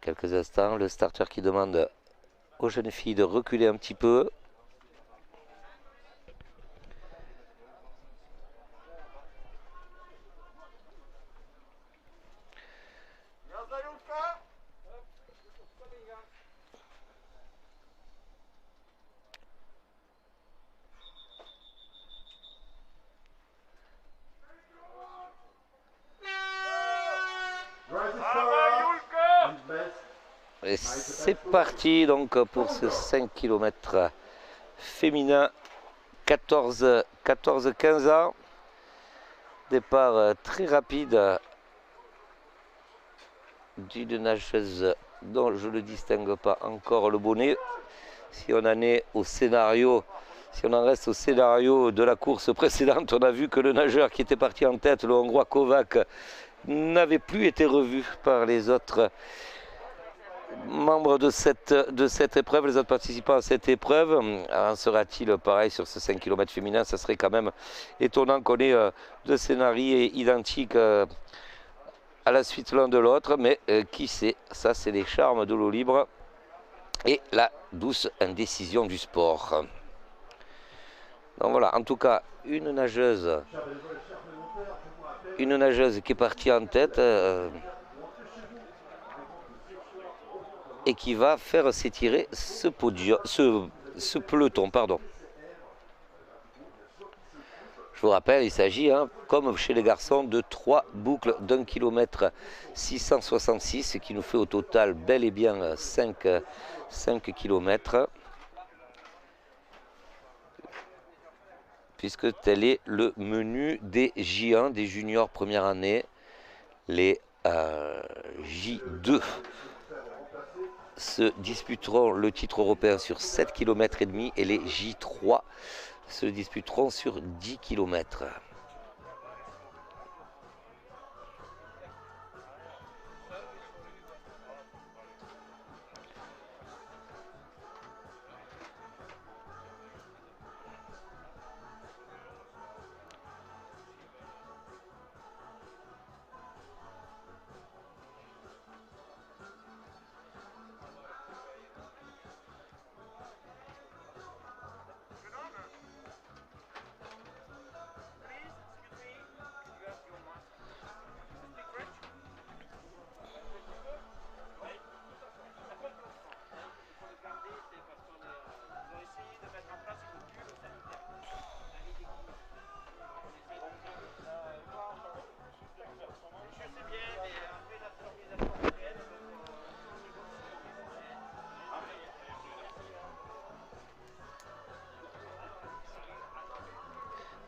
Quelques instants, le starter qui demande aux jeunes filles de reculer un petit peu. Et c'est parti donc pour ce 5 km féminin 14-15 ans. Départ très rapide d'une nageuse dont je ne distingue pas encore le bonnet. Si on en est au scénario, si on en reste au scénario de la course précédente, on a vu que le nageur qui était parti en tête, le Hongrois Kovac, n'avait plus été revu par les autres membres de cette épreuve, les autres participants à cette épreuve. En sera-t-il pareil sur ce 5 km féminin? Ça serait quand même étonnant qu'on ait deux scénarios identiques à la suite l'un de l'autre, mais qui sait? Ça, c'est les charmes de l'eau libre et la douce indécision du sport. Donc voilà, en tout cas, une nageuse qui est partie en tête et qui va faire s'étirer ce peloton. Pardon. Je vous rappelle, il s'agit, comme chez les garçons, de 3 boucles d'1 km 666, ce qui nous fait au total bel et bien 5 km. Puisque tel est le menu des J1, des juniors première année. Les J2 se disputeront le titre européen sur 7 km et demi et les J3 se disputeront sur 10 km.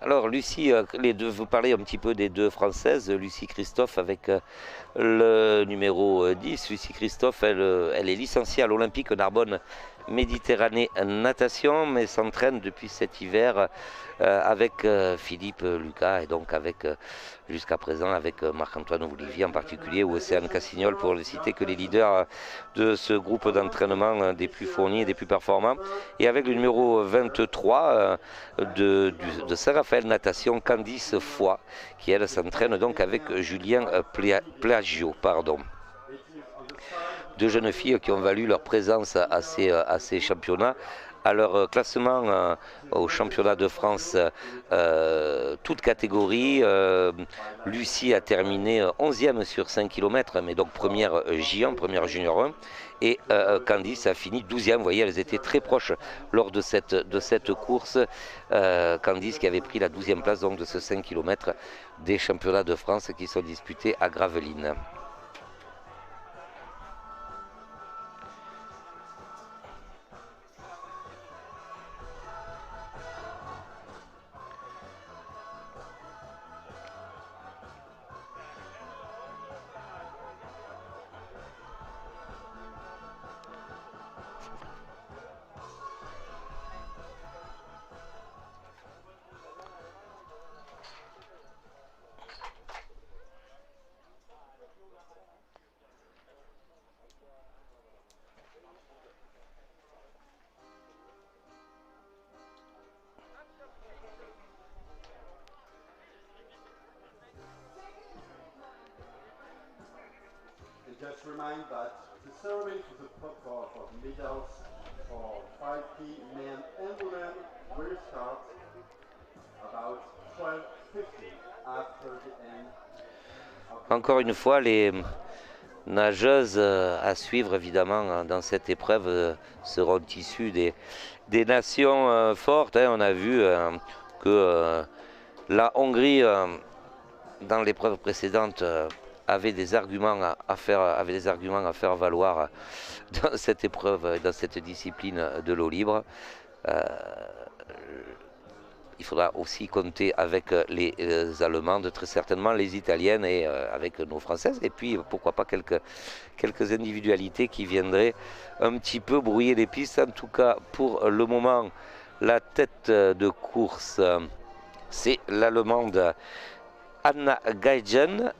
Alors Lucie, vous parlez un petit peu des deux françaises, Lucie Christophe avec le numéro 10. Lucie Christophe, elle est licenciée à l'Olympique Narbonne Méditerranée Natation, mais s'entraîne depuis cet hiver avec Philippe Lucas et donc avec jusqu'à présent avec Marc-Antoine Olivier en particulier ou Océane Cassignol pour ne citer que les leaders de ce groupe d'entraînement des plus fournis et des plus performants. Et avec le numéro 23 de Saint-Raphaël Natation, Candice Foy, qui elle s'entraîne donc avec Julien Plagio. Deux jeunes filles qui ont valu leur présence à ces championnats. À leur classement au championnat de France, toute catégorie, Lucie a terminé 11e sur 5 km, mais donc première J1, première junior 1, et Candice a fini 12e. Vous voyez, elles étaient très proches lors de cette course. Candice qui avait pris la 12e place donc, de ce 5 km des championnats de France qui sont disputés à Gravelines. Just remind that the ceremony for the protocol for the medals for 5P men and women will start about 12:50 after the end of the Encore une fois, les nageuses à suivre évidemment dans cette épreuve seront issues des nations fortes. Hein. On a vu que la Hongrie, dans l'épreuve précédente, avait des arguments à faire valoir dans cette épreuve, dans cette discipline de l'eau libre. Il faudra aussi compter avec les Allemandes, très certainement les Italiennes et avec nos Françaises. Et puis, pourquoi pas quelques individualités qui viendraient un petit peu brouiller les pistes. En tout cas, pour le moment, la tête de course, c'est l'Allemande Anna Geigen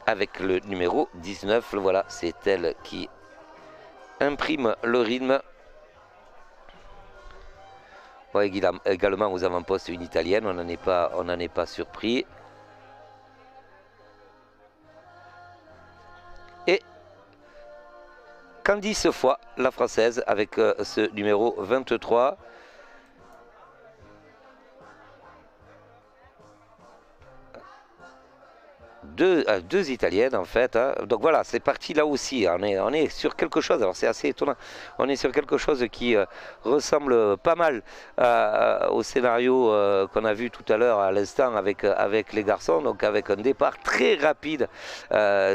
avec le numéro 19. Voilà, c'est elle qui imprime le rythme. Bon, également aux avant-postes une italienne, on n'en est pas surpris. Et Candice Foy, la française, avec ce numéro 23. Deux italiennes en fait, hein. Donc voilà, c'est parti là aussi, on est sur quelque chose, alors c'est assez étonnant, on est sur quelque chose qui ressemble pas mal au scénario qu'on a vu tout à l'heure à l'instant avec les garçons, donc avec un départ très rapide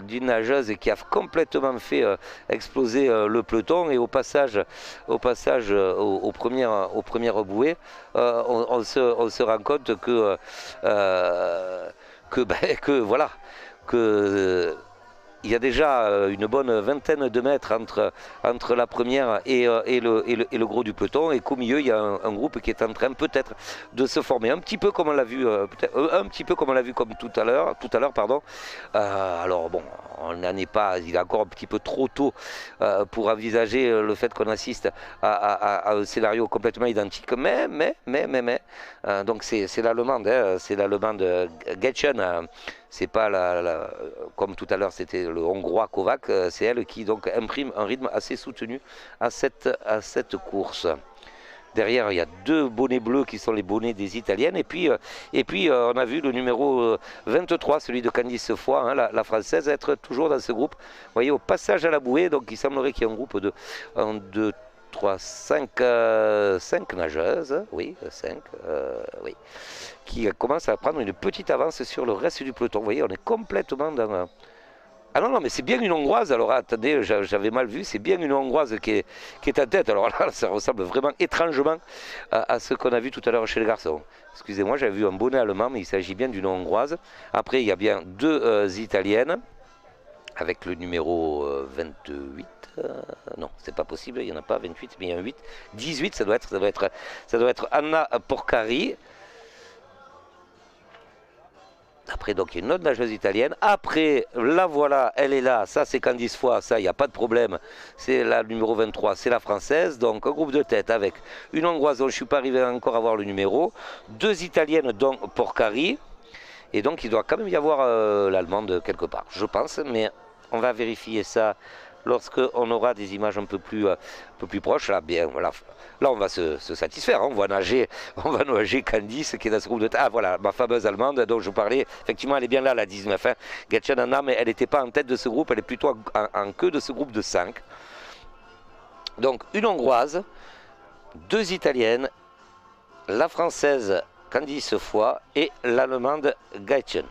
d'une nageuse qui a complètement fait exploser le peloton, et au passage au premier bouée, on se rend compte que voilà, il y a déjà une bonne vingtaine de mètres entre la première et le gros du peloton, et qu'au milieu il y a un groupe qui est en train peut-être de se former, un petit peu comme on l'a vu, comme tout à l'heure, pardon. Alors bon, on n'en est pas, il est encore un petit peu trop tôt pour envisager le fait qu'on assiste à un scénario complètement identique, mais donc c'est l'allemande, hein, c'est l'allemande Getchen. C'est pas comme tout à l'heure c'était le hongrois Kovac, c'est elle qui donc imprime un rythme assez soutenu à cette course. Derrière, il y a deux bonnets bleus qui sont les bonnets des italiennes, et puis on a vu le numéro 23, celui de Candice Foy, hein, la française, être toujours dans ce groupe. Vous voyez, au passage à la bouée, donc il semblerait qu'il y ait un groupe de 1, 2, 3, 5 nageuses, oui, 5, oui, qui commence à prendre une petite avance sur le reste du peloton. Vous voyez, on est complètement dans... Ah non, mais c'est bien une Hongroise, alors attendez, j'avais mal vu, c'est bien une Hongroise qui est en tête. Alors là, ça ressemble vraiment étrangement à ce qu'on a vu tout à l'heure chez les garçons. Excusez-moi, j'avais vu un bonnet allemand, mais il s'agit bien d'une Hongroise. Après, il y a bien deux Italiennes, avec le numéro 28. Non, c'est pas possible, il n'y en a pas 28, mais il y a un 8. 18, ça doit être Anna Porcari. Après, donc, il y a une autre nageuse italienne. Après, la voilà, elle est là. Ça, c'est Candice Foy. Ça, il n'y a pas de problème. C'est la numéro 23, c'est la française. Donc, un groupe de tête avec une hongroise dont je ne suis pas arrivé encore à voir le numéro. Deux italiennes, dont Porcari. Et donc, il doit quand même y avoir l'allemande quelque part, je pense. Mais on va vérifier ça lorsqu'on aura des images un peu plus proches. Là, bien, voilà. Là, on va se satisfaire. Hein. On va nager Candice qui est dans ce groupe de... Ah, voilà, ma fameuse allemande dont je vous parlais. Effectivement, elle est bien là, la 19. Hein. Getchen Anna, mais elle n'était pas en tête de ce groupe. Elle est plutôt en queue de ce groupe de 5. Donc, une hongroise, deux italiennes, la française Candice Foy et l'allemande Getchen.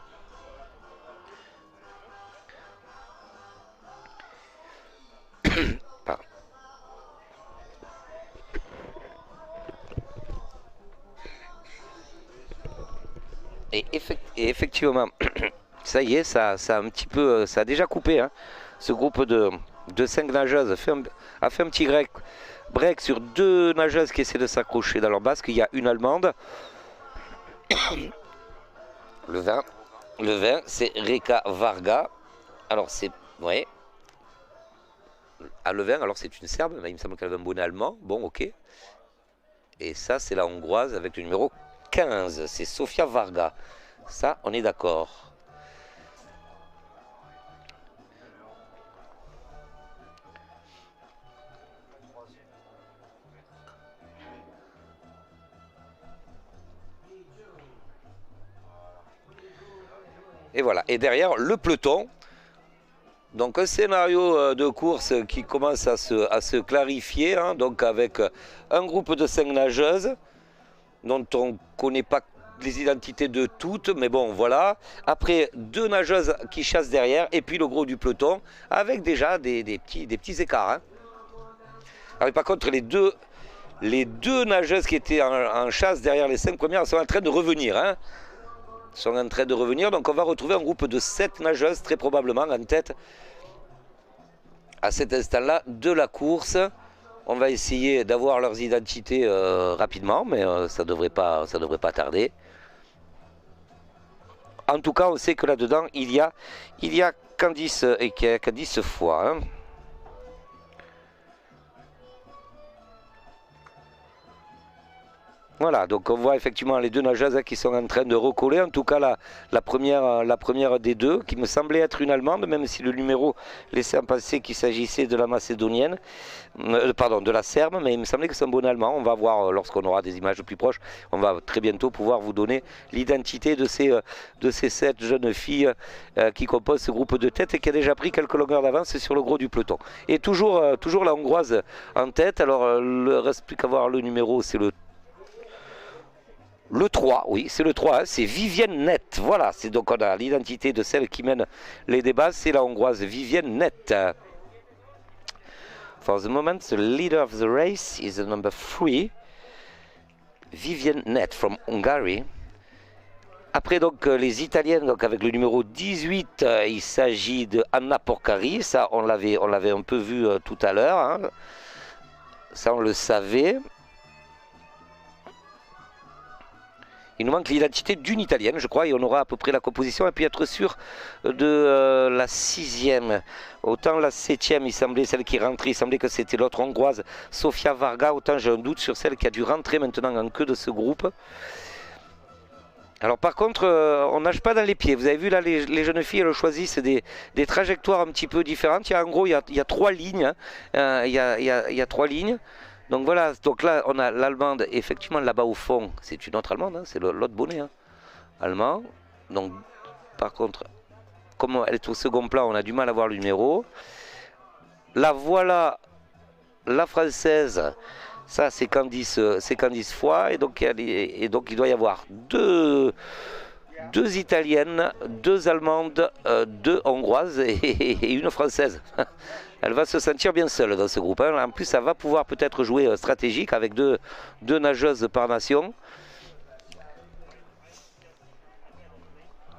Et effectivement, ça y est, ça a un petit peu, ça a déjà coupé. Hein. Ce groupe de 5 nageuses a fait un petit break sur deux nageuses qui essaient de s'accrocher dans leur basque. Il y a une allemande. Le 20, c'est Reka Varga. Alors c'est, ouais. À le 20, alors c'est une serbe, mais il me semble qu'elle avait un bonnet allemand. Bon, ok. Et ça, c'est la hongroise avec le numéro 15, c'est Sofia Varga. Ça, on est d'accord. Et voilà. Et derrière, le peloton. Donc un scénario de course qui commence à se clarifier, hein, donc avec un groupe de 5 nageuses dont on ne connaît pas les identités de toutes, mais bon voilà. Après 2 nageuses qui chassent derrière et puis le gros du peloton avec déjà des petits écarts. Hein. Alors, par contre les deux nageuses qui étaient en chasse derrière les 5 premières sont en train de revenir. Hein. Sont en train de revenir, donc on va retrouver un groupe de 7 nageuses très probablement en tête à cet instant-là de la course. On va essayer d'avoir leurs identités rapidement, mais ça devrait pas tarder. En tout cas, on sait que là-dedans, il y a Candice et Candice Foy. Hein. Voilà, donc on voit effectivement les 2 nageuses qui sont en train de recoller. En tout cas, la première des 2, qui me semblait être une Allemande, même si le numéro laissait penser qu'il s'agissait de la Macédonienne, de la Serbe, mais il me semblait que c'est un bon Allemand. On va voir lorsqu'on aura des images plus proches. On va très bientôt pouvoir vous donner l'identité de ces 7 jeunes filles qui composent ce groupe de tête et qui a déjà pris quelques longueurs d'avance sur le gros du peloton. Et toujours la Hongroise en tête. Alors, il ne reste plus qu'à voir le numéro, c'est le 3, oui, c'est le 3, hein, c'est Vivienne Net. Voilà, c'est donc on a l'identité de celle qui mène les débats, c'est la Hongroise Vivienne Net. For the moment, the leader of the race is the number 3, Vivienne Net from Hungary. Après donc les Italiennes, donc avec le numéro 18, il s'agit de Anna Porcari. Ça, on l'avait un peu vu tout à l'heure. Hein. Ça, on le savait. Il nous manque l'identité d'une Italienne, je crois, et on aura à peu près la composition, et puis être sûr de la 6e. Autant la 7e, il semblait, celle qui rentrait, il semblait que c'était l'autre Hongroise, Sofia Varga, autant j'ai un doute sur celle qui a dû rentrer maintenant en queue de ce groupe. Alors par contre, on nage pas dans les pieds. Vous avez vu là, les jeunes filles, elles choisissent des trajectoires un petit peu différentes. En gros, il y a 3 lignes. Il y a 3 lignes. Donc voilà, donc là on a l'allemande, effectivement là-bas au fond, c'est une autre allemande, hein, c'est l'autre bonnet, hein, allemand. Donc par contre, comme elle est au second plan, on a du mal à voir le numéro. Là voilà la française, ça c'est Candice Foy, et donc il doit y avoir deux italiennes, 2 allemandes, 2 hongroises et une française. Elle va se sentir bien seule dans ce groupe. Hein. En plus, ça va pouvoir peut-être jouer stratégique avec deux nageuses par nation.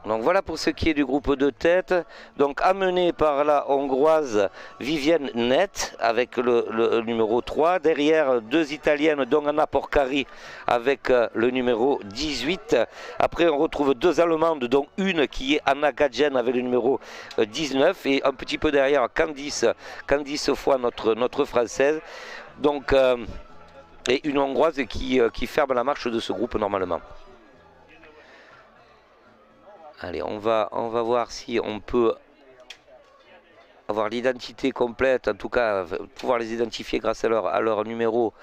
Donc voilà pour ce qui est du groupe de tête. Donc amené par la Hongroise Vivienne Net avec le numéro 3. Derrière 2 Italiennes dont Anna Porcari avec le numéro 18. Après on retrouve 2 Allemandes dont une qui est Anna Gadjen avec le numéro 19. Et un petit peu derrière Candice Foy, notre Française. Donc, et une Hongroise qui ferme la marche de ce groupe normalement. Allez, on va voir si on peut avoir l'identité complète, en tout cas pouvoir les identifier grâce à leur numéro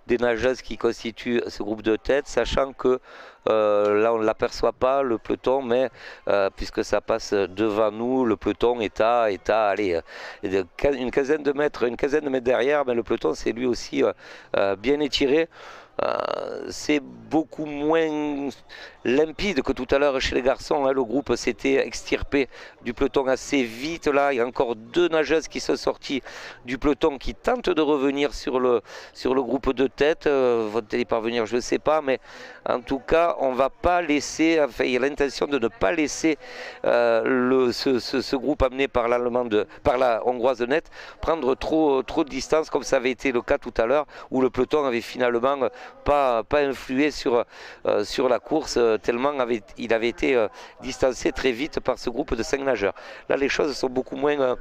des nageuses qui constituent ce groupe de tête, sachant que là on ne l'aperçoit pas le peloton, mais puisque ça passe devant nous, le peloton est à allez, une quinzaine de mètres derrière, mais le peloton c'est lui aussi bien étiré. C'est beaucoup moins limpide que tout à l'heure chez les garçons, hein. Le groupe s'était extirpé du peloton assez vite. Là, il y a encore 2 nageuses qui sont sorties du peloton qui tentent de revenir sur le groupe de tête. Vont-elles y parvenir? Je ne sais pas, mais en tout cas, on ne va pas laisser, enfin, il y a l'intention de ne pas laisser ce groupe amené par la Hongroise Net prendre trop de distance, comme ça avait été le cas tout à l'heure, où le peloton avait finalement pas influé sur la course, tellement il avait été distancé très vite par ce groupe de 5 nageurs. Là, les choses sont beaucoup moins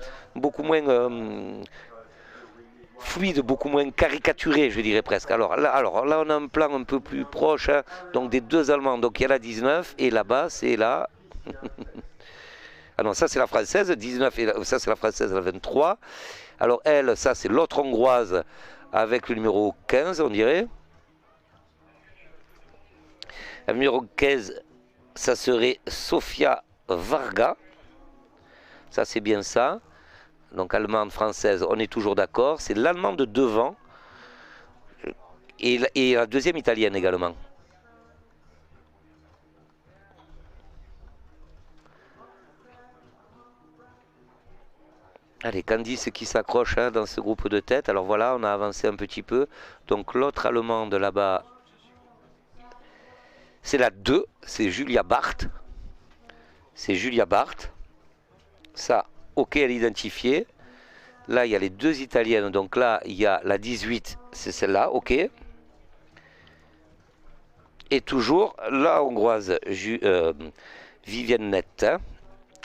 fluides, beaucoup moins caricaturées, je dirais presque. Alors là, on a un plan un peu plus proche, hein, donc des 2 Allemands. Donc il y a la 19 et là-bas, c'est la... Ah non, ça c'est la française, 19, et ça c'est la française, la 23. Alors elle, ça c'est l'autre hongroise avec le numéro 15, on dirait. Le numéro 15, ça serait Sofia Varga. Ça, c'est bien ça. Donc allemande, française, on est toujours d'accord. C'est l'allemande de devant. Et la deuxième italienne également. Allez, Candice qui s'accroche hein, dans ce groupe de tête. Alors voilà, on a avancé un petit peu. Donc l'autre allemande là-bas, c'est la 2, c'est Julia Barth. C'est Julia Barth. Ça, ok, elle est identifiée. Là, il y a les deux italiennes. Donc là, il y a la 18, c'est celle-là, ok. Et toujours la hongroise Vivienne Nett. Hein.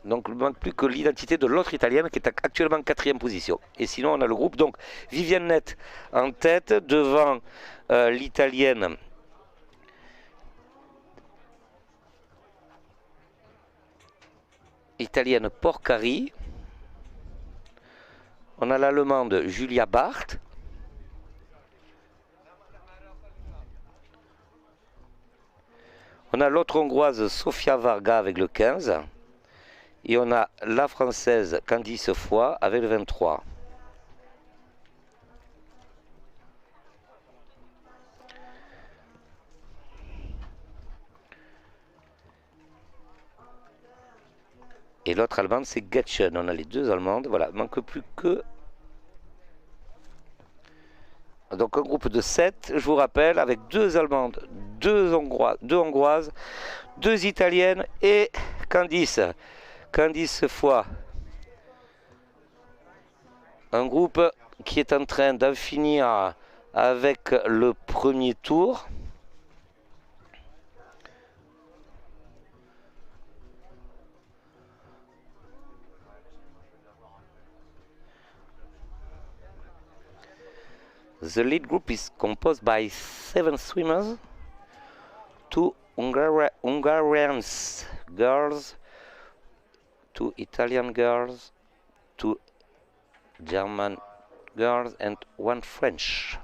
Donc il ne manque plus que l'identité de l'autre italienne qui est actuellement en 4e position. Et sinon, on a le groupe. Donc Vivienne Nett en tête devant l'italienne. Italienne Porcari. On a l'allemande Julia Barth. On a l'autre hongroise Sofia Varga avec le 15. Et on a la française Candice Foy avec le 23. Et l'autre allemande, c'est Getchen. On a les deux allemandes. Voilà, il ne manque plus que... Donc un groupe de 7, je vous rappelle, avec deux allemandes, deux hongroises, deux italiennes et Candice Foy. Un groupe qui est en train d'en finir avec le premier tour. The lead group is composed by 7 swimmers, 2 Hungarian girls, 2 Italian girls, 2 German girls and 1 French.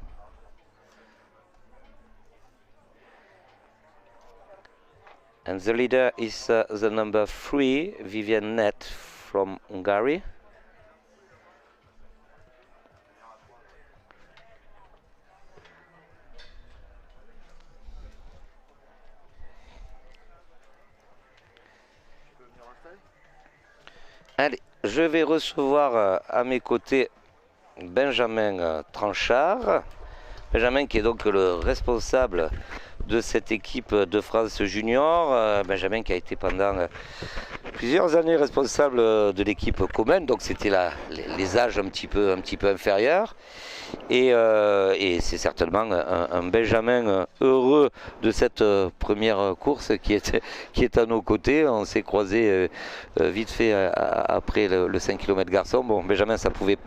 And the leader is the number 3, Vivienne Nett from Hungary. Allez, je vais recevoir à mes côtés Benjamin Tranchard. Benjamin qui est donc le responsable de cette équipe de France Junior. Benjamin qui a été pendant plusieurs années responsable de l'équipe commune. Donc c'était les âges un petit peu inférieurs. Et c'est certainement un Benjamin heureux de cette première course qui est à nos côtés. On s'est croisés vite fait après le 5 km garçon. Bon, Benjamin, ça pouvait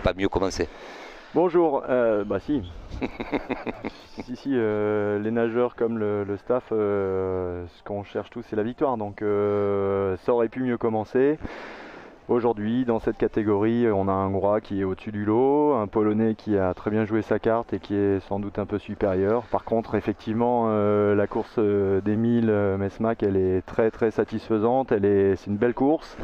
pas mieux commencer. Bonjour, bah si. si, les nageurs comme le staff, ce qu'on cherche tous c'est la victoire. Donc ça aurait pu mieux commencer. Aujourd'hui, dans cette catégorie, on a un Hongrois qui est au-dessus du lot, un Polonais qui a très bien joué sa carte et qui est sans doute un peu supérieur. Par contre, effectivement, la course d'Emile Mesmack, elle est très très satisfaisante. C'est une belle course.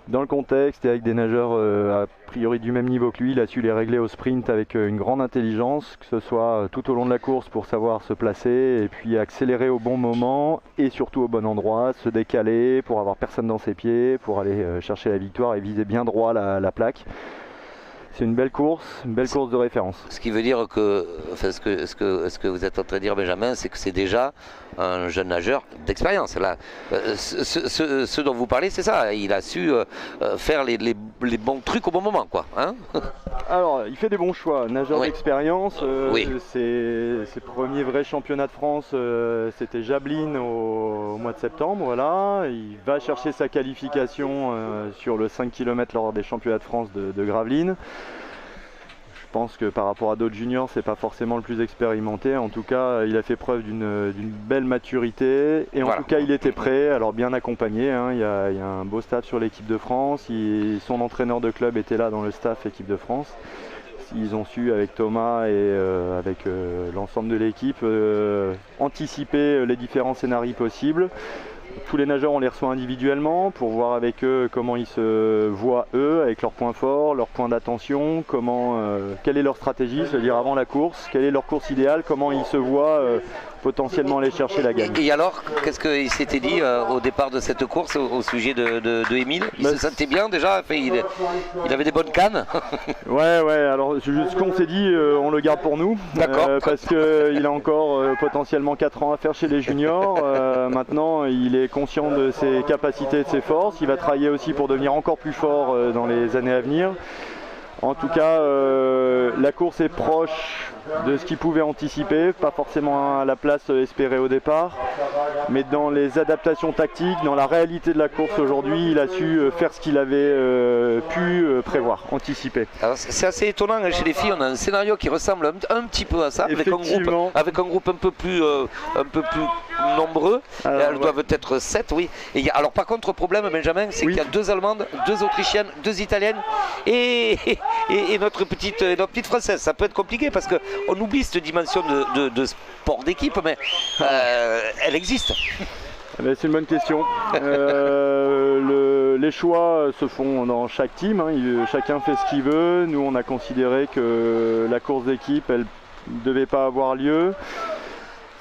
Dans le contexte et avec des nageurs a priori du même niveau que lui, il a su les régler au sprint avec une grande intelligence, que ce soit tout au long de la course pour savoir se placer et puis accélérer au bon moment et surtout au bon endroit, se décaler pour avoir personne dans ses pieds, pour aller chercher la victoire et viser bien droit la plaque. C'est une belle course de référence. Ce qui veut dire que, enfin, ce que vous êtes en train de dire, Benjamin, c'est que c'est déjà un jeune nageur d'expérience. Là, ce dont vous parlez, c'est ça. Il a su faire les bons trucs au bon moment, quoi. Hein. Alors, il fait des bons choix. Nageur Oui. d'expérience. Oui. Ses premiers vrais championnats de France, c'était Jablin au mois de septembre. Voilà. Il va chercher sa qualification sur le 5 km lors des championnats de France de Gravelines. Je pense que par rapport à d'autres juniors, c'est pas forcément le plus expérimenté. En tout cas, il a fait preuve d'une belle maturité et en tout cas, il était prêt. Alors bien accompagné. Hein. Il y a un beau staff sur l'équipe de France. Son entraîneur de club était là dans le staff équipe de France. Ils ont su avec Thomas et avec l'ensemble de l'équipe anticiper les différents scénarios possibles. tous les nageurs, on les reçoit individuellement pour voir avec eux comment ils se voient eux, avec leurs points forts, leurs points d'attention, quelle est leur stratégie, c'est-à-dire avant la course, quelle est leur course idéale, comment ils se voient potentiellement aller chercher la gagne. Et alors, qu'est-ce qu'il s'était dit au départ de cette course au sujet de Émile? Il se sentait bien déjà, enfin, il avait des bonnes cannes. Ouais, alors ce qu'on s'est dit, on le garde pour nous. D'accord. Parce qu'il a encore potentiellement 4 ans à faire chez les juniors. Maintenant, il est conscient de ses capacités et de ses forces. Il va travailler aussi pour devenir encore plus fort dans les années à venir. En tout cas, la course est proche de ce qu'il pouvait anticiper, pas forcément à la place espérée au départ, mais dans les adaptations tactiques, dans la réalité de la course aujourd'hui, il a su faire ce qu'il avait pu prévoir, anticiper. C'est assez étonnant, hein, chez les filles, on a un scénario qui ressemble un petit peu à ça, avec un groupe un peu plus nombreux. Alors, elles doivent être 7, oui. Et alors par contre, le problème, Benjamin, c'est qu'il y a 2 Allemandes, 2 Autrichiennes, 2 Italiennes et notre petite Française. Ça peut être compliqué parce qu'on oublie cette dimension de sport d'équipe, mais elle existe. C'est une bonne question. Les choix se font dans chaque team, hein. Chacun fait ce qu'il veut. Nous, on a considéré que la course d'équipe, elle ne devait pas avoir lieu.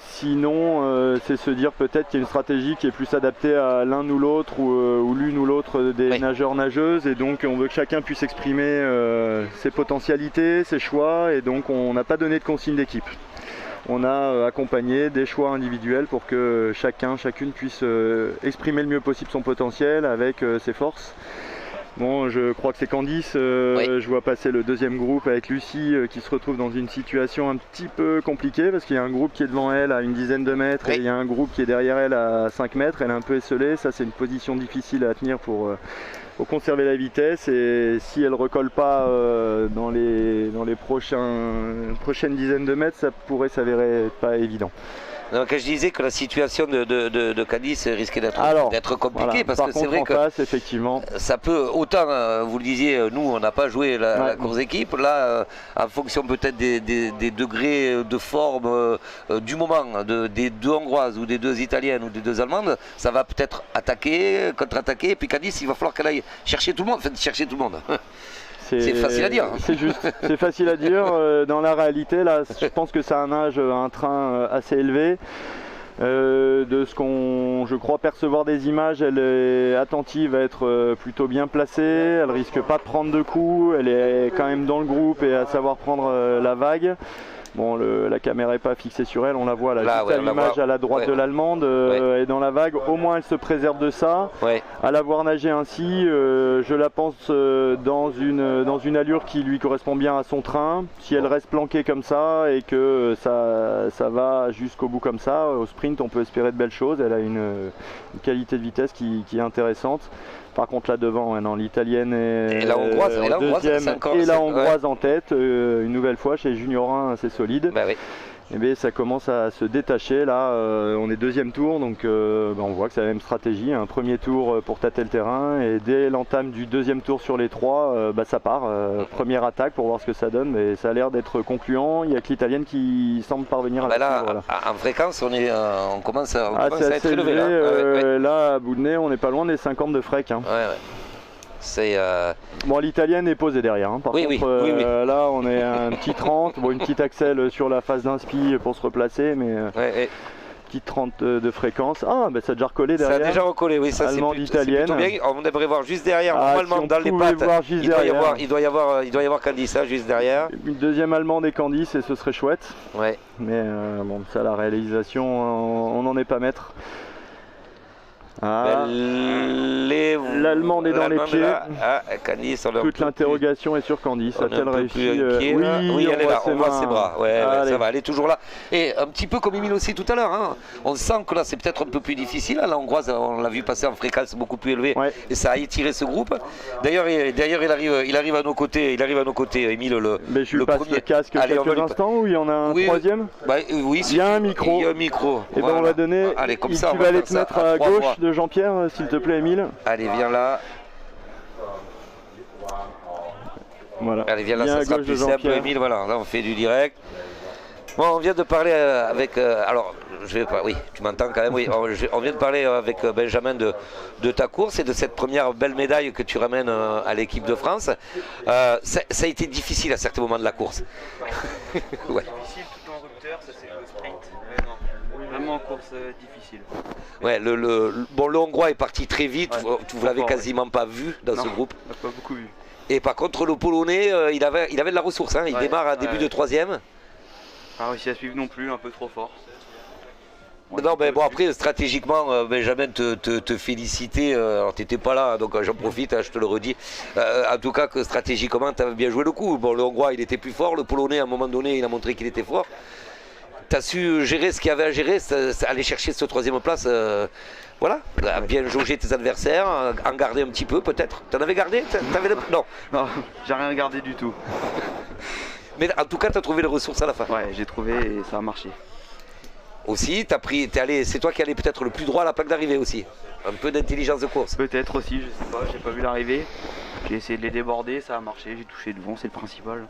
Sinon, c'est se dire peut-être qu'il y a une stratégie qui est plus adaptée à l'un ou l'autre ou l'une ou l'autre des nageurs-nageuses, et donc on veut que chacun puisse exprimer ses potentialités, ses choix, et donc on n'a pas donné de consigne d'équipe. On a accompagné des choix individuels pour que chacune puisse exprimer le mieux possible son potentiel avec ses forces. Bon, je crois que c'est Candice, je vois passer le deuxième groupe avec Lucie qui se retrouve dans une situation un petit peu compliquée parce qu'il y a un groupe qui est devant elle à une dizaine de mètres et il y a un groupe qui est derrière elle à 5 mètres, elle est un peu esselée, ça c'est une position difficile à tenir pour conserver la vitesse, et si elle ne recolle pas dans les prochaines dizaines de mètres, ça pourrait s'avérer pas évident. Donc, je disais que la situation de Candice risquait d'être compliquée, parce que c'est vrai que face, effectivement, ça peut, autant vous le disiez, nous on n'a pas joué la course d'équipe, là en fonction peut-être des degrés de forme du moment, des 2 Hongroises ou des 2 Italiennes ou des 2 Allemandes, ça va peut-être attaquer, contre-attaquer, et puis Candice il va falloir qu'elle aille chercher tout le monde, C'est facile à dire. C'est juste, c'est facile à dire. Dans la réalité, là, je pense que c'est un train assez élevé. De ce qu'on, je crois percevoir des images, elle est attentive à être plutôt bien placée. Elle risque pas de prendre de coups. Elle est quand même dans le groupe et à savoir prendre la vague. Bon, la caméra n'est pas fixée sur elle, on la voit là, juste à l'image à la droite de l'Allemande, et dans la vague, au moins elle se préserve de ça. À la voir nager ainsi, je la pense dans une allure qui lui correspond bien à son train. Si elle reste planquée comme ça et que ça va jusqu'au bout comme ça, au sprint on peut espérer de belles choses. Elle a une qualité de vitesse qui est intéressante. Par contre là devant, l'italienne est la hongroise, deuxième et la hongroise en tête, une nouvelle fois chez Junior 1, c'est solide. Et bien, ça commence à se détacher là, on est 2e tour, donc on voit que c'est la même stratégie, un premier tour pour tâter le terrain, et dès l'entame du 2e tour sur les 3, ça part, première attaque pour voir ce que ça donne, mais ça a l'air d'être concluant. Il n'y a que l'italienne qui semble parvenir à là, en fréquence on commence à être élevé là, à bout de nez, on n'est pas loin des 50 de frec. Bon, l'italienne est posée derrière, hein. Par contre, là on est à un petit 30, une petite axelle sur la phase d'inspi pour se replacer, mais petite 30 de fréquence. Ah, ça a déjà recollé derrière. Ça a déjà recollé, oui, ça c'est plutôt bien. On devrait voir juste derrière, normalement si dans les pattes, il doit y avoir Candice, juste derrière. Une deuxième allemande et Candice, et ce serait chouette. Mais ça, la réalisation, on n'en est pas maître. L'Allemande est dans les pieds. Candice, toute l'interrogation est sur Candice. A-t-elle réussi? Oui, elle est là, on voit ses bras. Ça va, elle est toujours là. Et un petit peu comme Émile aussi tout à l'heure, hein. On sent que là c'est peut-être un peu plus difficile. La hongroise, on l'a vu passer en fréquence beaucoup plus élevée, et ça a étiré ce groupe. D'ailleurs, il arrive à nos côtés, Émile, mais je lui passe le casque quelques instants, où il y en a un troisième. Il y a un micro. Et on va donner. Tu vas aller te mettre à gauche de Jean-Pierre, s'il te plaît, Émile. Allez, viens là. Voilà. Allez, viens là, ça sera plus simple, Émile. Voilà, là on fait du direct. Bon, on vient de parler avec. Alors, je vais pas. Oui, tu m'entends quand même. Oui, on vient de parler avec Benjamin de ta course et de cette première belle médaille que tu ramènes à l'équipe de France. Ça a été difficile à certains moments de la course. Ouais. Difficile tout en rupteur, ça c'est le sprint. Non, vraiment course difficile. Ouais, bon, le Hongrois est parti très vite. Ouais, Vous l'avez fort, quasiment pas vu dans ce groupe. On n'a pas beaucoup vu. Et par contre, le Polonais, il avait de la ressource. Hein. Il démarre à début de 3e. Pas réussi à suivre non plus, un peu trop fort. Non, mais bon, après, stratégiquement, Benjamin, te féliciter. Alors, t'étais pas là, donc j'en profite, je te le redis. En tout cas, que stratégiquement, tu avais bien joué le coup. Bon, le Hongrois, il était plus fort. Le Polonais, à un moment donné, il a montré qu'il était fort. Tu as su gérer ce qu'il y avait à gérer, aller chercher cette 3e place. Voilà, bien jauger tes adversaires, en garder un petit peu peut-être. T'en avais gardé? Non. Non, j'ai rien regardé du tout. Mais en tout cas, tu as trouvé les ressources à la fin. Ouais, j'ai trouvé et ça a marché. Aussi, c'est toi qui allais peut-être le plus droit à la plaque d'arrivée aussi. Un peu d'intelligence de course. Peut-être aussi, je sais pas, j'ai pas vu l'arrivée. J'ai essayé de les déborder, ça a marché, j'ai touché devant, c'est le principal.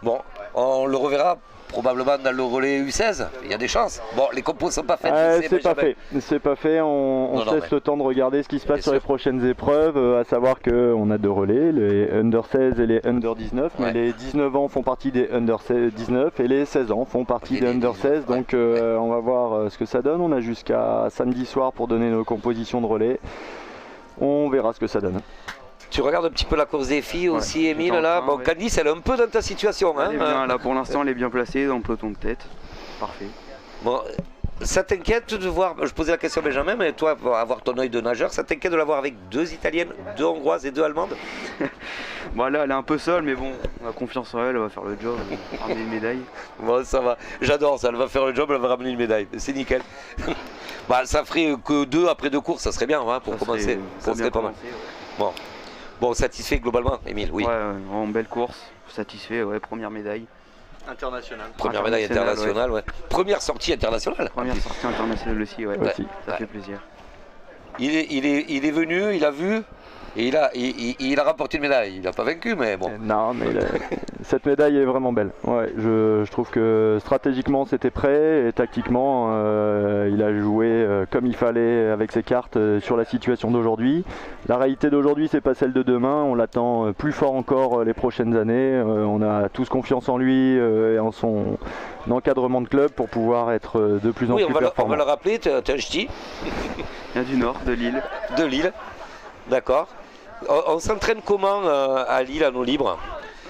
Bon, on le reverra probablement dans le relais U16, il y a des chances. Bon, les compos ne sont pas faites. C'est pas fait, on se laisse le temps de regarder ce qui se passe sur les prochaines épreuves, à savoir qu'on a 2 relais, les Under 16 et les Under 19, mais les 19 ans font partie des Under 19 et les 16 ans font partie des Under 16, donc on va voir ce que ça donne. On a jusqu'à samedi soir pour donner nos compositions de relais, on verra ce que ça donne. Tu regardes un petit peu la course des filles aussi, Émile, là. Bon, Candice, elle est un peu dans ta situation. Elle est bien, là, pour l'instant, elle est bien placée dans le peloton de tête. Parfait. Bon, ça t'inquiète de voir, je posais la question à Benjamin, mais toi, pour avoir ton œil de nageur, ça t'inquiète de la voir avec 2 Italiennes, 2 Hongroises et 2 Allemandes? Bon, là, elle est un peu seule, mais bon, on a confiance en elle, elle va faire le job, elle va ramener une médaille. Bon, ça va. J'adore ça, elle va faire le job, elle va ramener une médaille. C'est nickel. Bah, ça ferait que 2 après 2 courses, ça serait bien hein, pour commencer. Ça serait pas mal. Ouais. Bon, satisfait globalement, Émile, oui. Ouais, en belle course, satisfait, ouais, première médaille. Internationale. Première médaille internationale, ouais. Première sortie internationale. Première sortie internationale aussi, ouais. Ça fait plaisir. Il est venu, il a vu, et il a rapporté une médaille. Il n'a pas vaincu, mais bon. Non, mais cette médaille est vraiment belle. Ouais, je trouve que stratégiquement c'était prêt et tactiquement il a joué comme il fallait avec ses cartes sur la situation d'aujourd'hui. La réalité d'aujourd'hui c'est pas celle de demain, on l'attend plus fort encore les prochaines années. On a tous confiance en lui et en son encadrement de club pour pouvoir être de plus en plus performant. On va le rappeler, tu es un ch'ti. Il vient du nord, de Lille. De Lille, d'accord. On s'entraîne comment à Lille à nos libres?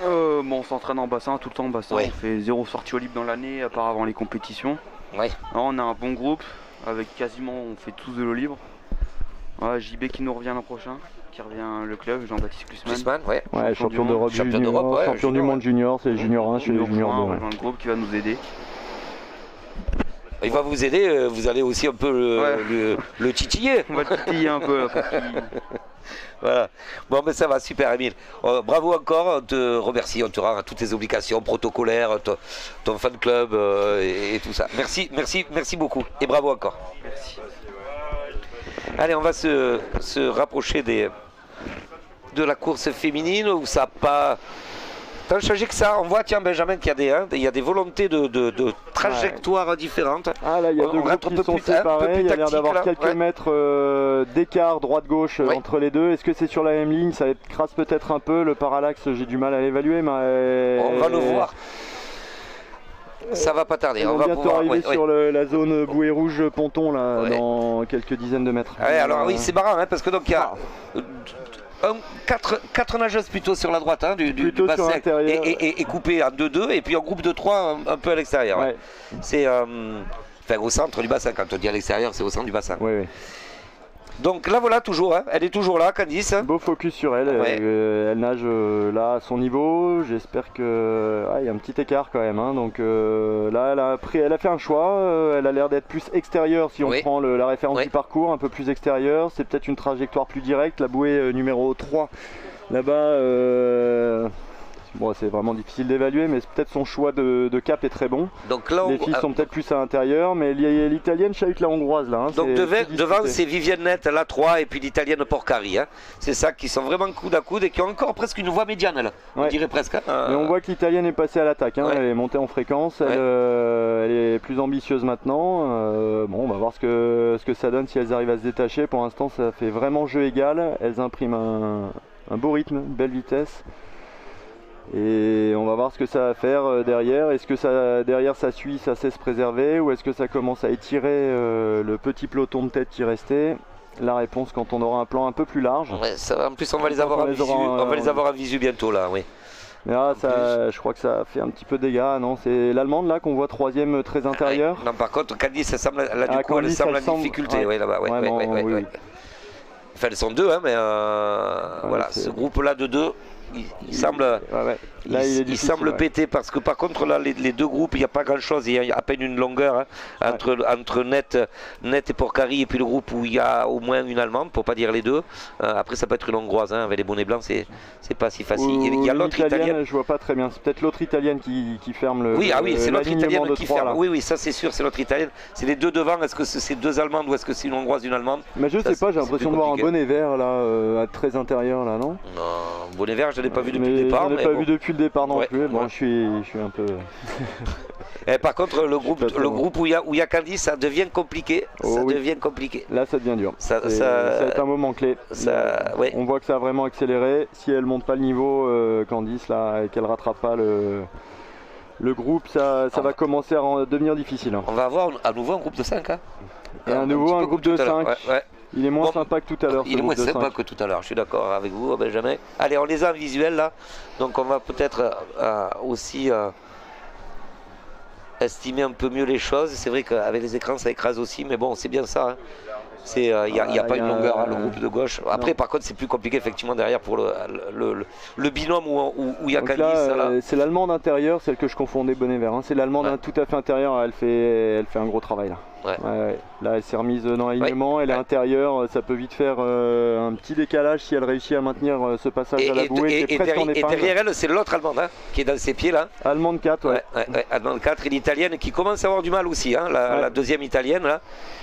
Bon, on s'entraîne en bassin, tout le temps en bassin. Ouais. On fait 0 sortie au libre dans l'année, à part avant les compétitions. Ouais. Alors, on a un bon groupe, avec quasiment, on fait tous de l'eau libre. Ouais, JB qui nous revient l'an prochain, qui revient le club, Jean-Baptiste Klusman. Ouais. Ouais, champion d'Europe junior, champion du monde junior, c'est junior 1 chez les juniors 2. On rejoint le groupe qui va nous aider. Il va vous aider, vous allez aussi un peu le titiller. On va le titiller un peu là, Voilà. Bon, mais ça va, super, Émile. Bravo encore, on te remercie, on te rend à toutes tes obligations protocolaires, ton fan club et tout ça. Merci beaucoup et bravo encore. Merci. Allez, on va se rapprocher de la course féminine où ça n'a pas tant changé que ça. On voit, tiens, Benjamin, qu'il y a des volontés de trajectoires différentes. Ah là, il y a 2 groupes qui sont séparés, il y a l'air d'avoir quelques mètres d'écart droite-gauche entre les deux. Est-ce que c'est sur la même ligne? Ça crasse peut-être un peu, le parallaxe, j'ai du mal à l'évaluer, mais... On va le voir. Ça va pas tarder. On va bientôt arriver sur la zone bouée rouge ponton là, dans quelques dizaines de mètres. Ouais, alors oui, c'est marrant, hein, parce que donc il y a... 4 nageuses plutôt sur la droite du bassin et coupées en 2-2 et puis en groupe de 3 un peu à l'extérieur. Ouais. C'est au centre du bassin, quand on dit à l'extérieur c'est au centre du bassin. Oui. Donc là voilà toujours, hein. Elle est toujours là, Candice. Beau focus sur elle, elle nage là à son niveau, j'espère que... il y a un petit écart quand même, hein. Donc là elle a fait un choix, elle a l'air d'être plus extérieure si on prend la référence du parcours, un peu plus extérieure, c'est peut-être une trajectoire plus directe, la bouée numéro 3 là-bas, bon, c'est vraiment difficile d'évaluer, mais peut-être son choix de cap est très bon. Donc là, les filles sont peut-être plus à l'intérieur, mais l'italienne chahute la hongroise là. Hein, donc devant c'est Vivienne Net, la 3 et puis l'italienne Porcari. Hein. C'est ça qui sont vraiment coude à coude et qui ont encore presque une voie médiane là, on dirait presque. Hein. Et on voit que l'italienne est passée à l'attaque, hein, elle est montée en fréquence, elle est plus ambitieuse maintenant. Bon, on va voir ce que ça donne si elles arrivent à se détacher. Pour l'instant, ça fait vraiment jeu égal, elles impriment un beau rythme, une belle vitesse. Et on va voir ce que ça va faire derrière. Est-ce que derrière ça suit, ça sait se préserver, ou est-ce que ça commence à étirer le petit peloton de tête qui restait? La réponse quand on aura un plan un peu plus large. Ouais, ça, en plus on va les avoir en visu bientôt là, oui. Mais là, je crois que ça fait un petit peu de dégâts, non? C'est l'allemande là qu'on voit troisième très intérieur. Non, par contre Candice, elle semble en difficulté, ouais, là-bas. Ouais, oui. Enfin, elles sont deux, hein, mais voilà, ce groupe-là de deux. Il semble, là, il semble péter parce que par contre là les deux groupes il n'y a pas grand chose, il y a à peine une longueur hein, entre Net et Porcari et puis le groupe où il y a au moins une allemande pour pas dire les deux. Après ça peut être une hongroise hein, avec les bonnets blancs, c'est pas si facile. Il y a l'autre italienne, je vois pas très bien, c'est peut-être l'autre italienne qui ferme le. Oui, c'est l'autre italienne qui ferme. Là. Oui, ça c'est sûr, c'est l'autre italienne. C'est les deux devant, est-ce que c'est deux allemandes ou est-ce que c'est une hongroise, une allemande? Mais je sais pas, j'ai l'impression de voir un bonnet vert là, très intérieur là, non? Non, bonnet vert je l'ai pas vu depuis le départ. Je l'ai pas vu depuis le départ non plus. Bon, je suis un peu. Et par contre, le groupe où il y a Candice, ça devient compliqué. Devient compliqué. Là, ça devient dur. Ça va être un moment clé. On voit que ça a vraiment accéléré. Si elle monte pas le niveau, Candice là, et qu'elle rattrape pas le groupe, ça va commencer à devenir difficile. Hein. On va avoir à nouveau un groupe de 5. Hein. Et à nouveau un groupe de 5. Il est moins sympa que tout à l'heure. Il est moins sympa que tout à l'heure, je suis d'accord avec vous, Benjamin. Allez, on les a en visuel là, donc on va peut-être aussi estimer un peu mieux les choses. C'est vrai qu'avec les écrans ça écrase aussi, mais bon, c'est bien ça. Hein. Il n'y a pas une longueur, le groupe de gauche. Après, par contre, c'est plus compliqué effectivement derrière pour le binôme où il y a Candice. C'est l'allemande intérieure, celle que je confondais bonnet vert. Hein. C'est l'allemande tout à fait intérieure, elle fait un gros travail là. Là, elle s'est remise dans l'alignement, elle est intérieure, ça peut vite faire un petit décalage si elle réussit à maintenir ce passage à la bouée. Et derrière elle, c'est l'autre allemande hein, qui est dans ses pieds là. Allemande 4, allemande 4 et l'italienne qui commence à avoir du mal aussi, hein, la deuxième italienne là.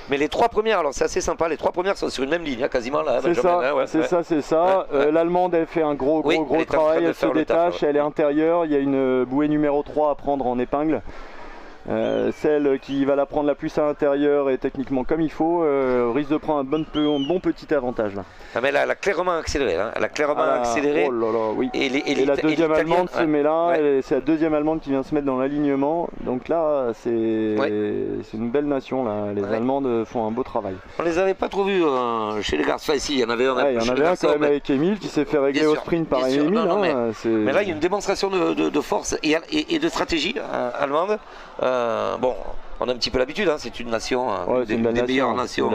Mais les trois premières, alors c'est assez sympa, les trois premières sont sur une même ligne hein, quasiment là. C'est ça. L'allemande elle fait un gros travail, elle se détache, elle est intérieure, il y a une bouée numéro 3 à prendre en épingle. Celle qui va la prendre la plus à l'intérieur et techniquement comme il faut risque de prendre un bon petit avantage là. Ah mais là, elle a clairement accéléré, hein. Elle a clairement accéléré. Oh là là, oui. Et la deuxième allemande se met là, c'est la deuxième allemande qui vient se mettre dans l'alignement. Donc là, c'est une belle nation là. Les Allemandes font un beau travail. On les avait pas trop vus chez les garçons. Enfin, si, il y en avait un. Il y en avait un quand même avec Émile qui s'est fait régler au sprint par Émile. Mais là, il y a une démonstration de force et de stratégie allemande. Bon, on a un petit peu l'habitude, hein, c'est une nation, des meilleures nations.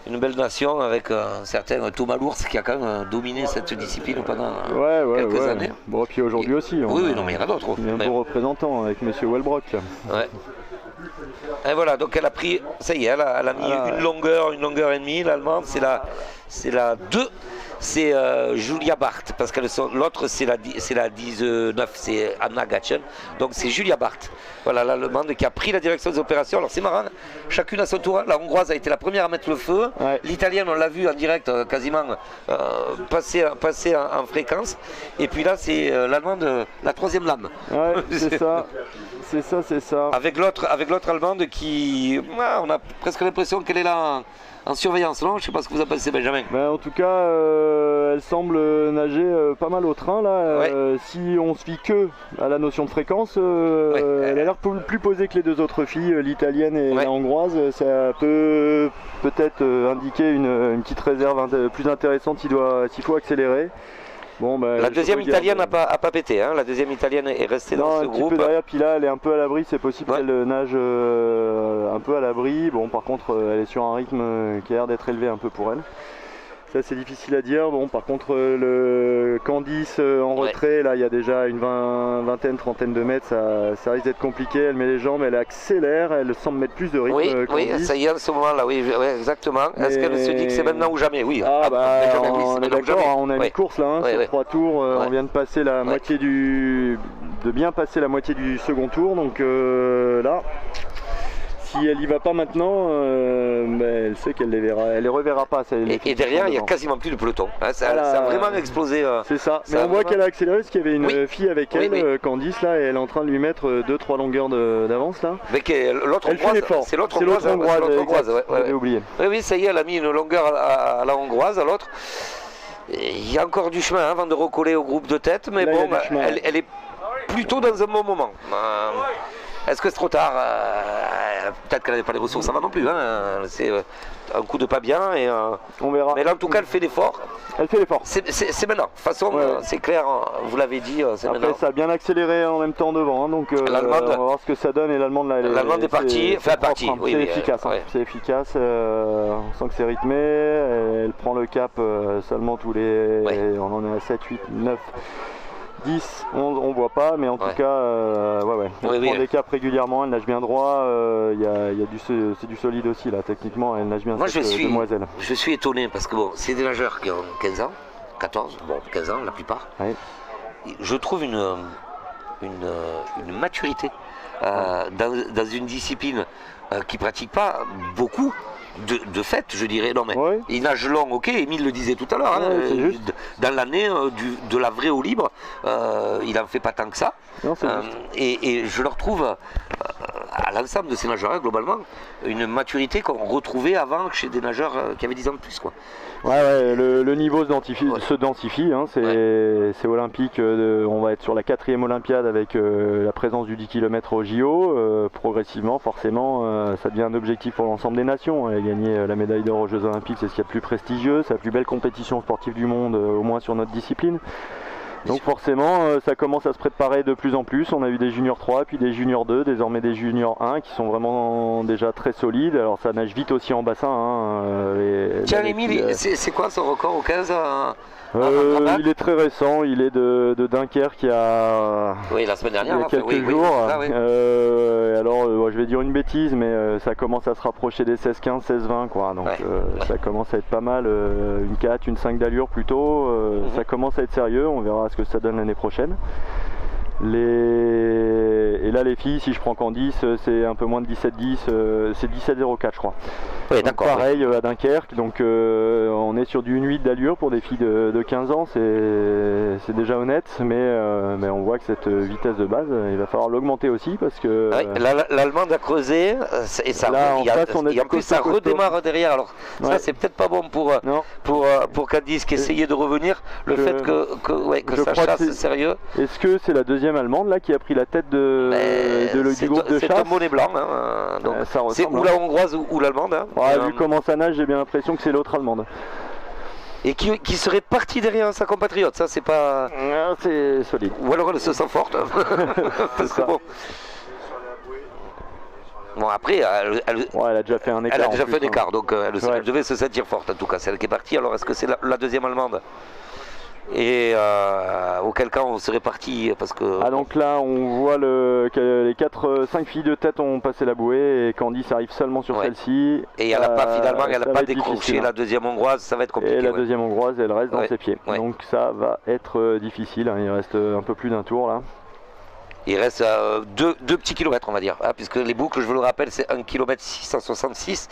Une belle nation avec un certain Thomas Lours qui a quand même dominé cette discipline pendant quelques années. Bon, et puis aujourd'hui aussi. Oui, non, mais il y en a d'autres. Il y a un beau représentant avec M. Welbrock. Et voilà, donc elle a pris, ça y est, elle a mis une longueur et demie, l'allemande, c'est la 2. C'est Julia Barth, parce que l'autre c'est la 19, c'est Anna Gatchen, donc c'est Julia Barth, voilà l'allemande qui a pris la direction des opérations. Alors c'est marrant, chacune à son tour, la hongroise a été la première à mettre le feu, l'italienne on l'a vu en direct quasiment passer en fréquence, et puis là c'est l'allemande, la troisième lame. C'est ça. Avec l'autre allemande qui, on a presque l'impression qu'elle est là en surveillance, non? Je ne sais pas ce que vous en pensez, Benjamin. En tout cas, elle semble nager pas mal au train là. Si on se fie que à la notion de fréquence, elle a l'air plus posée que les deux autres filles, l'italienne et la hongroise. Ça peut peut-être indiquer une petite réserve plus intéressante s'il faut accélérer. Bon, la deuxième italienne n'a pas pété, hein. La deuxième italienne est restée dans ce groupe. Un petit peu derrière, puis là elle est un peu à l'abri, c'est possible qu'elle nage un peu à l'abri. Bon, par contre elle est sur un rythme qui a l'air d'être élevé un peu pour elle. Ça c'est difficile à dire. Bon, par contre le Candice en retrait, là il y a déjà une vingtaine, trentaine de mètres, ça risque d'être compliqué. Elle met les jambes, elle accélère, elle semble mettre plus de rythme. Oui, Candice. ça y est, à ce moment-là, oui, exactement. Mais... Est-ce qu'elle se dit que c'est maintenant ou jamais? Oui. On est d'accord, on a une course là, sur 3 tours, on vient de passer la moitié de bien passer la moitié du second tour, donc là. Si elle y va pas maintenant, elle sait qu'elle les verra, elle les reverra pas. Et derrière, il n'y a quasiment plus de peloton. Ça a vraiment explosé. C'est ça. Mais on voit qu'elle a accéléré parce qu'il y avait une fille avec elle, Candice, là, et elle est en train de lui mettre 2-3 longueurs d'avance là. Mais l'autre hongroise, c'est l'autre hongroise. J'avais oublié. Oui, ça y est, elle a mis une longueur à la hongroise, à l'autre. Il y a encore du chemin avant de recoller au groupe de tête, mais là, bon, elle est plutôt dans un bon moment. Est-ce que c'est trop tard? Peut-être qu'elle n'avait pas les ressources, ça va non plus. Hein. C'est un coup de pas bien. Et, on verra. Mais là, en tout cas, elle fait l'effort. Elle fait l'effort. C'est maintenant. De toute façon, c'est clair, vous l'avez dit, c'est maintenant. Après, ça a bien accéléré en même temps devant. Hein, donc, on va voir ce que ça donne. Et l'Allemande, là, l'Allemande est partie. C'est efficace. C'est efficace. On sent que c'est rythmé. Elle prend le cap seulement tous les. On en est à 7, 8, 9. 10, on voit pas, mais en tout cas, elle prend des caps régulièrement, elle nage bien droit, c'est du solide aussi là, techniquement, elle nage bien. Moi demoiselle. Je suis étonné parce que bon, c'est des nageurs qui ont 15 ans, 14, bon 15 ans la plupart. Oui. Je trouve une maturité dans une discipline qui ne pratique pas beaucoup. De fait, je dirais, non mais il nage long, ok, Émile le disait tout à l'heure, dans l'année de la vraie eau libre, il n'en fait pas tant que ça. Non, et je le retrouve à l'ensemble de ces nageurs, globalement, une maturité qu'on retrouvait avant chez des nageurs qui avaient 10 ans de plus. Quoi. Le niveau se densifie, hein, c'est olympique, on va être sur la 4e Olympiade avec la présence du 10 km au JO, progressivement, forcément, ça devient un objectif pour l'ensemble des nations. Gagner la médaille d'or aux Jeux Olympiques, c'est ce qu'il y a de plus prestigieux, c'est la plus belle compétition sportive du monde, au moins sur notre discipline. Donc forcément, ça commence à se préparer de plus en plus. On a eu des juniors 3, puis des juniors 2, désormais des juniors 1 qui sont vraiment déjà très solides. Alors ça nage vite aussi en bassin. Tiens, Émile, c'est quoi son record au 15 il est très récent, il est de Dunkerque il y a, la semaine dernière, il y a quelques jours. Alors je vais dire une bêtise, mais ça commence à se rapprocher des 16-15, 16-20 quoi. Donc ça commence à être pas mal, une 4, une 5 d'allure plutôt. Ça commence à être sérieux, on verra ce que ça donne l'année prochaine. Et là les filles, si je prends Candice, c'est un peu moins de 17-10, c'est 17-04 je crois. Oui, d'accord. Pareil à Dunkerque, donc on est sur du 1-8 d'allure pour des filles de 15 ans, c'est déjà honnête, mais on voit que cette vitesse de base, il va falloir l'augmenter aussi parce que... l'Allemande a creusé, et ça, en plus ça redémarre derrière, alors ça c'est peut-être pas bon pour Candice qui essayait de revenir, fait que ça chasse sérieux. Est-ce que c'est la deuxième Allemande là qui a pris la tête du groupe de chasse? C'est un bonnet blanc, hein, donc c'est ou la hongroise ou l'allemande. Hein. Vu comment ça nage, j'ai bien l'impression que c'est l'autre allemande. Et qui serait partie derrière sa compatriote, ça c'est pas... c'est solide. Ou alors elle se sent forte. Parce que bon après, elle a déjà fait un écart. Elle a déjà fait un écart, donc elle devait se sentir forte en tout cas, celle qui est partie. Alors est-ce que c'est la deuxième allemande? Et auquel cas on serait parti parce que... donc là on voit que les 5 filles de tête ont passé la bouée et Candice arrive seulement sur celle-ci. Et elle n'a pas décroché la deuxième hongroise, ça va être compliqué. Et la deuxième hongroise elle reste dans ses pieds. Donc ça va être difficile, il reste un peu plus d'un tour là. Il reste 2 petits kilomètres on va dire, puisque les boucles je vous le rappelle c'est 1 km 666.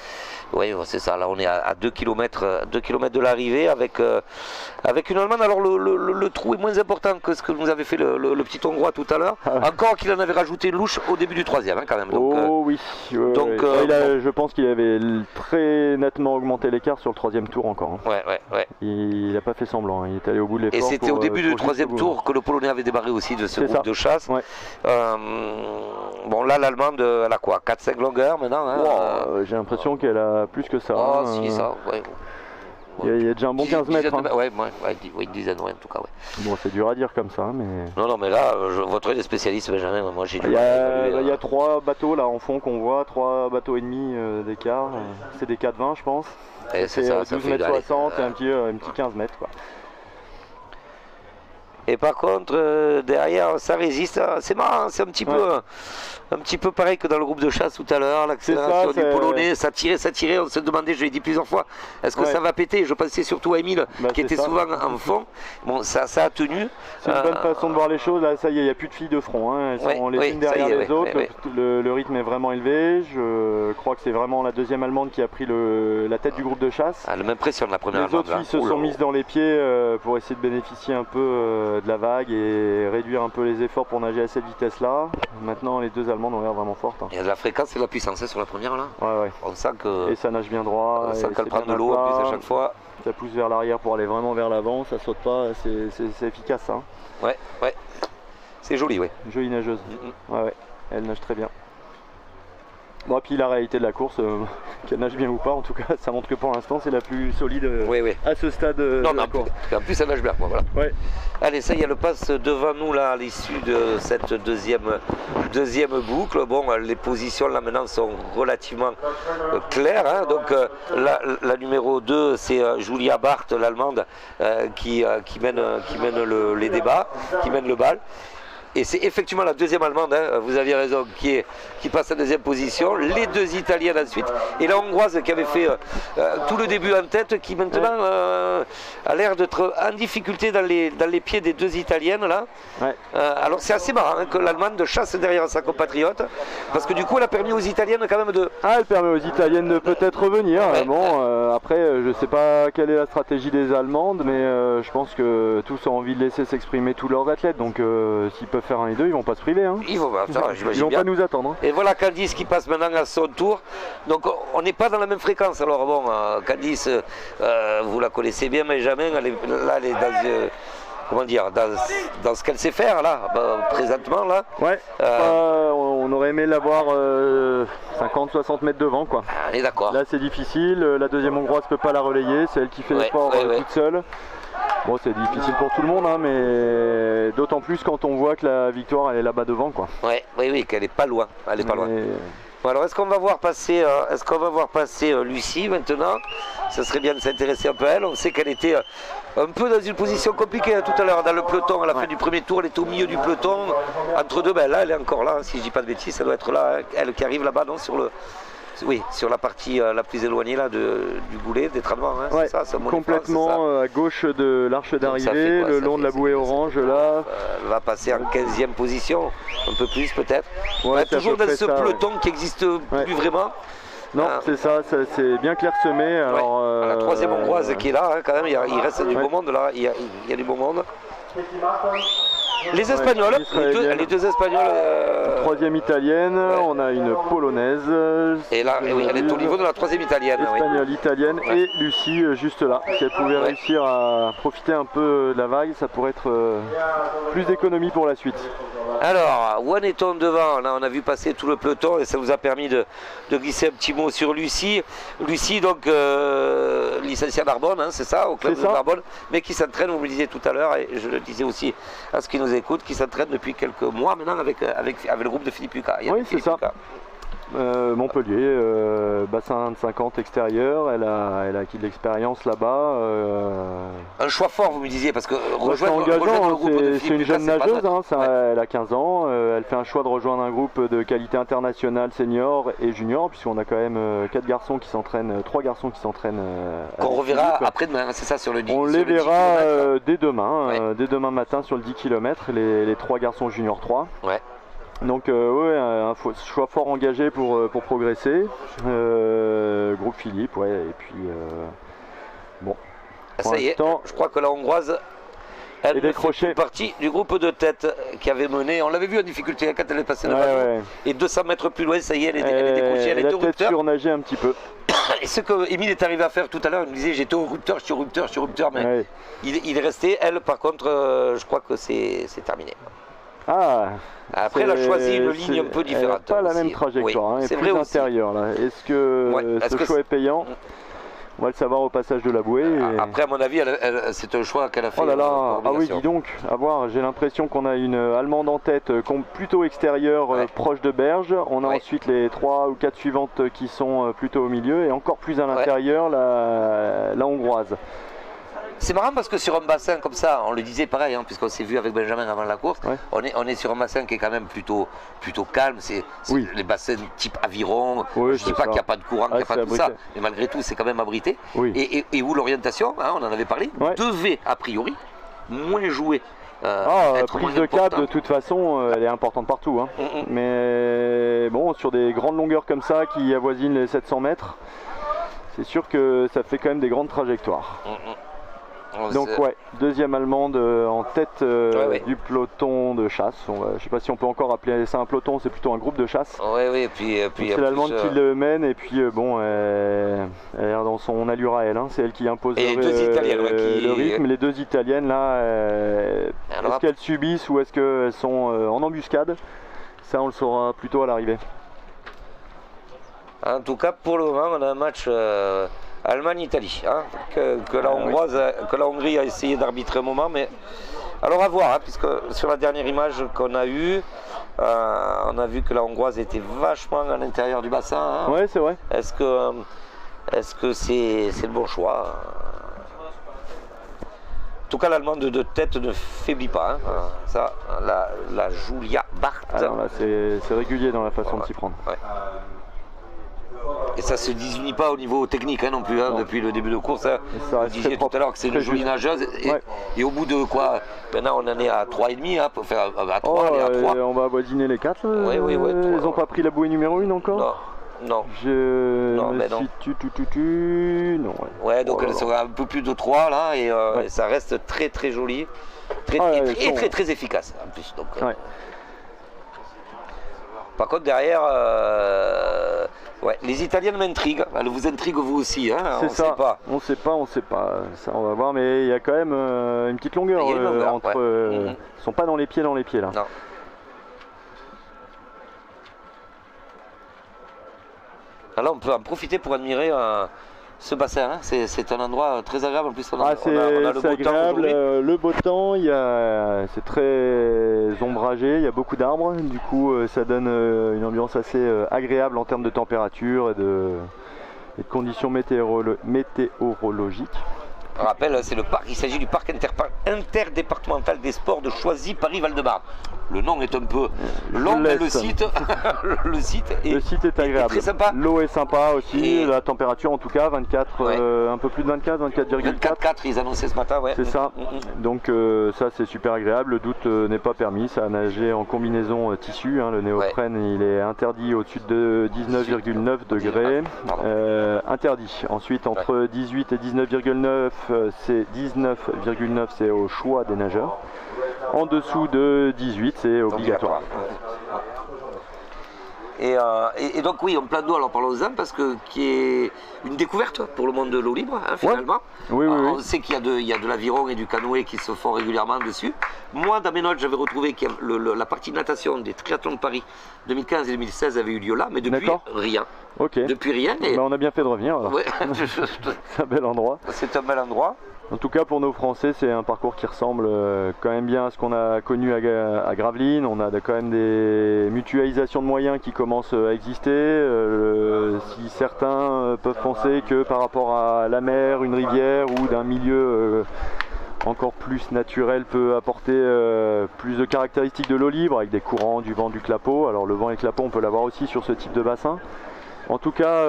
Oui c'est ça, là on est à 2 km de l'arrivée avec une Allemande. Alors le trou est moins important que ce que nous avait fait le petit Hongrois tout à l'heure. Encore qu'il en avait rajouté une louche au début du troisième quand même. Donc, oui. Je pense qu'il avait très nettement augmenté l'écart sur le troisième tour encore. Il n'a pas fait semblant, il est allé au bout de l'effort. Et c'était au début du troisième tour que le Polonais avait démarré aussi de ce groupe de chasse. Bon là l'Allemande elle a quoi, 4-5 longueurs maintenant hein, j'ai l'impression qu'elle a plus que ça. Si ça, il y a déjà un bon 15 mètres. Une dizaine, en tout cas. Bon, c'est dur à dire comme ça, mais... Non, mais là, votre œil de spécialiste, Benjamin, moi j'ai du mal. Il y a 3 bateaux là en fond qu'on voit, 3 bateaux et demi d'écart. C'est des 4-20, je pense. Et C'est ça 12 fait mètres aller. 60 et un petit 15 mètres, quoi. Et par contre, derrière, ça résiste. C'est marrant, c'est un petit peu pareil que dans le groupe de chasse tout à l'heure. L'accélération du polonais, ça tirait. On se demandait, je l'ai dit plusieurs fois, est-ce que ça va péter? Je pensais surtout à Émile, qui était souvent en fond. Bon, ça a tenu. C'est une bonne façon de voir les choses. Là, ça y est, il n'y a plus de filles de front. Hein. Elles sont les unes derrière les autres. Le rythme est vraiment élevé. Je crois que c'est vraiment la deuxième allemande qui a pris la tête du groupe de chasse. Elle m'impressionne, la première Les autres filles se sont mises dans les pieds pour essayer de bénéficier un peu de la vague et réduire un peu les efforts pour nager à cette vitesse-là. Maintenant, les deux allemandes ont l'air vraiment fortes. Hein. Il y a de la fréquence et de la puissance sur la première là. Ouais. On sent que. Et ça nage bien droit. On sent qu'elle prend de l'eau en plus à chaque fois. Ça pousse vers l'arrière pour aller vraiment vers l'avant, ça saute pas, c'est efficace. Hein. Ouais. C'est joli, ouais. Jolie nageuse. Ouais, elle nage très bien. Bon, puis la réalité de la course, qu'elle nage bien ou pas, en tout cas, ça montre que pour l'instant, c'est la plus solide à ce stade de la course. En plus, elle nage bien, voilà. Ouais. Allez, ça y est, elle passe devant nous là, à l'issue de cette deuxième boucle. Bon, les positions là maintenant sont relativement claires. Hein. Donc, la numéro 2, c'est Julia Barth, l'allemande, qui mène les débats, qui mène le bal. Et c'est effectivement la deuxième allemande, hein, vous aviez raison, qui passe en deuxième position. Les deux italiennes ensuite. Et la hongroise qui avait fait tout le début en tête, qui maintenant a l'air d'être en difficulté dans les pieds des deux italiennes là. Ouais. Alors c'est assez marrant hein, que l'allemande chasse derrière sa compatriote. Parce que du coup elle a permis aux italiennes quand même de. Elle permet aux italiennes de peut-être revenir. Après, je sais pas quelle est la stratégie des allemandes, mais je pense que tous ont envie de laisser s'exprimer tous leurs athlètes. Donc s'ils peuvent faire un et deux, ils vont pas se priver. Hein. Ils vont pas nous attendre. Hein. Et voilà Candice qui passe maintenant à son tour. Donc on n'est pas dans la même fréquence. Alors bon, Candice, vous la connaissez bien, mais jamais. Elle est dans, comment dire, dans ce qu'elle sait faire là, présentement là. Ouais. On aurait aimé l'avoir 50-60 mètres devant quoi. On est d'accord. Là c'est difficile. La deuxième hongroise peut pas la relayer. C'est elle qui fait l'effort toute seule. Bon, c'est difficile pour tout le monde, hein, mais d'autant plus quand on voit que la victoire elle est là-bas devant quoi. Oui, qu'elle est pas loin. Elle est pas loin. Bon, alors est-ce qu'on va voir passer, Lucie maintenant? Ça serait bien de s'intéresser un peu à elle. On sait qu'elle était un peu dans une position compliquée hein, tout à l'heure dans le peloton. À la fin du premier tour, elle était au milieu du peloton entre deux. Ben là, elle est encore là. Si je dis pas de bêtises, ça doit être là. Elle qui arrive là-bas, non, sur la partie la plus éloignée là, du goulet, des tramways, hein, c'est ça, complètement à gauche de l'arche d'arrivée, le long de la bouée orange là. Elle va passer en 15e position, un peu plus peut-être. Toujours dans ce peloton qui n'existe plus vraiment. Non, c'est ça, c'est bien clairsemé. Alors, la troisième hongroise qui est là, hein, quand même, il reste du beau monde là, il y a du beau monde. Les Espagnols, les deux Espagnols. Troisième italienne, on a une polonaise. Et là, elle est au niveau de la troisième italienne. Espagnole, italienne et Lucie juste là. Si elle pouvait réussir à profiter un peu de la vague, ça pourrait être plus d'économie pour la suite. Alors, où en est-on devant? Là, on a vu passer tout le peloton et ça vous a permis de glisser un petit mot sur Lucie. Lucie, donc, licenciée à Narbonne, hein, c'est ça, au club de Narbonne, mais qui s'entraîne, vous me le disiez tout à l'heure, et je le disais aussi à ceux qui nous écoutent, qui s'entraîne depuis quelques mois maintenant avec le groupe de Philippe Lucas. Oui, c'est ça. Montpellier, bassin de 50 extérieur, elle a acquis de l'expérience là-bas. Un choix fort, vous me disiez, parce que rejoindre le groupe de Philippe, c'est une jeune nageuse, elle a 15 ans, elle fait un choix de rejoindre un groupe de qualité internationale senior et junior, puisqu'on a quand même 3 garçons qui s'entraînent. Qu'on reverra après-demain, c'est ça, sur le 10 km. On les verra dès demain matin sur le 10 km, les 3 garçons junior 3. Ouais. Donc un choix fort engagé pour progresser. Groupe Philippe, et puis bon. Ça y est, je crois que la hongroise, elle fait partie du groupe de tête qui avait mené, on l'avait vu en difficulté quand elle est passée devant. Et 200 mètres plus loin, ça y est, elle est décrochée, elle est au rupteur. Surnager un petit peu. Et ce que Émile est arrivé à faire tout à l'heure, il me disait j'étais au rupteur, je suis au rupteur, mais il est resté. Elle, par contre, je crois que c'est terminé. Après, elle a choisi une ligne un peu différente. Pas la même trajectoire, c'est plus intérieur là. Est-ce que ce choix est payant? On va le savoir au passage de la bouée. Et... Après, à mon avis, c'est un choix qu'elle a fait. Oh là là, ah oui, obligation. dis donc, à voir, j'ai l'impression qu'on a une Allemande en tête, plutôt extérieure, proche de Berge. On a ensuite les 3 ou 4 suivantes qui sont plutôt au milieu et encore plus à l'intérieur, la Hongroise. C'est marrant parce que sur un bassin comme ça, on le disait pareil, hein, puisqu'on s'est vu avec Benjamin avant la course, on est sur un bassin qui est quand même plutôt calme. C'est les bassins type aviron. Je ne dis pas qu'il n'y a pas de courant, qu'il n'y a pas de tout ça, mais malgré tout, c'est quand même abrité. Et où l'orientation, hein, on en avait parlé, devait a priori moins jouer. Prise de cap, de toute façon, elle est importante partout. Hein. Mais bon, sur des grandes longueurs comme ça qui avoisinent les 700 mètres, c'est sûr que ça fait quand même des grandes trajectoires. Donc deuxième Allemande en tête du peloton de chasse. Je ne sais pas si on peut encore appeler ça un peloton, c'est plutôt un groupe de chasse. Et puis c'est l'Allemande qui le mène et puis bon, elle est dans son allure à elle. Hein. C'est elle qui impose le rythme. Les deux Italiennes là, est-ce qu'elles subissent ou est-ce qu'elles sont en embuscade? Ça on le saura plutôt à l'arrivée. En tout cas pour le moment on a un match Allemagne-Italie, hein, que la Hongrie a essayé d'arbitrer un moment, mais alors à voir, hein, puisque sur la dernière image qu'on a eue, on a vu que la Hongroise était vachement à l'intérieur du bassin. Hein. Ouais, c'est vrai. Est-ce que c'est le bon choix? En tout cas, l'Allemande de tête ne faiblit pas. Hein. Ça, la Julia Bart. Alors là, c'est régulier dans la façon de s'y prendre. Et ça se désunit pas au niveau technique hein, non plus, hein, depuis le début de course. Hein. Vous disiez tout à l'heure que c'est une jolie nageuse. Et au bout de quoi? Maintenant on en est à 3,5, hein, pour faire à 3, à 3. On va avoisiner les 4. Ils n'ont pas pris la bouée numéro 1 encore? Non. Non. Donc elle sera un peu plus de 3 là, et ça reste très très joli. Très efficace en plus. Donc, par contre derrière, les Italiennes m'intriguent. Elles vous intriguent vous aussi, hein. On ne sait pas. Ça on va voir, mais il y a quand même une petite longueur, entre. Ils sont pas dans les pieds là. Non. Alors on peut en profiter pour admirer ce bassin, hein. C'est un endroit très agréable. En plus, on a le beau agréable, temps le beau temps, c'est très ombragé, il y a beaucoup d'arbres, du coup ça donne une ambiance assez agréable en termes de température et de conditions météorologiques. Je rappelle, il s'agit du parc interdépartemental des sports de Choisy-Paris-Val-de-Marne. Le nom est un peu long, mais le site est agréable. Très sympa. L'eau est sympa aussi, la température en tout cas, 24, un peu plus de 24,4. 24,4 ils annonçaient ce matin, C'est ça. Donc ça c'est super agréable, le doute n'est pas permis, ça a nagé en combinaison tissu, hein. Le néoprène il est interdit au-dessus de 19,9 degrés. Interdit. Ensuite entre 18 et 19,9 c'est 19,9 c'est au choix des nageurs. En dessous de 18 c'est obligatoire. Et donc oui, en plein d'eau, alors parlons-en, parce que qui est une découverte pour le monde de l'eau libre, hein, finalement. On sait qu'il y a de l'aviron et du canoë qui se font régulièrement dessus. Moi, dans mes notes, j'avais retrouvé que la partie natation des triathlons de Paris 2015 et 2016 avait eu lieu là, mais depuis rien. Depuis rien. On a bien fait de revenir. C'est un bel endroit. C'est un bel endroit. En tout cas pour nos Français c'est un parcours qui ressemble quand même bien à ce qu'on a connu à Gravelines. On a quand même des mutualisations de moyens qui commencent à exister. Si certains peuvent penser que par rapport à la mer, une rivière ou d'un milieu encore plus naturel peut apporter plus de caractéristiques de l'eau libre avec des courants, du vent, du clapot. Alors le vent et le clapot on peut l'avoir aussi sur ce type de bassin. En tout cas,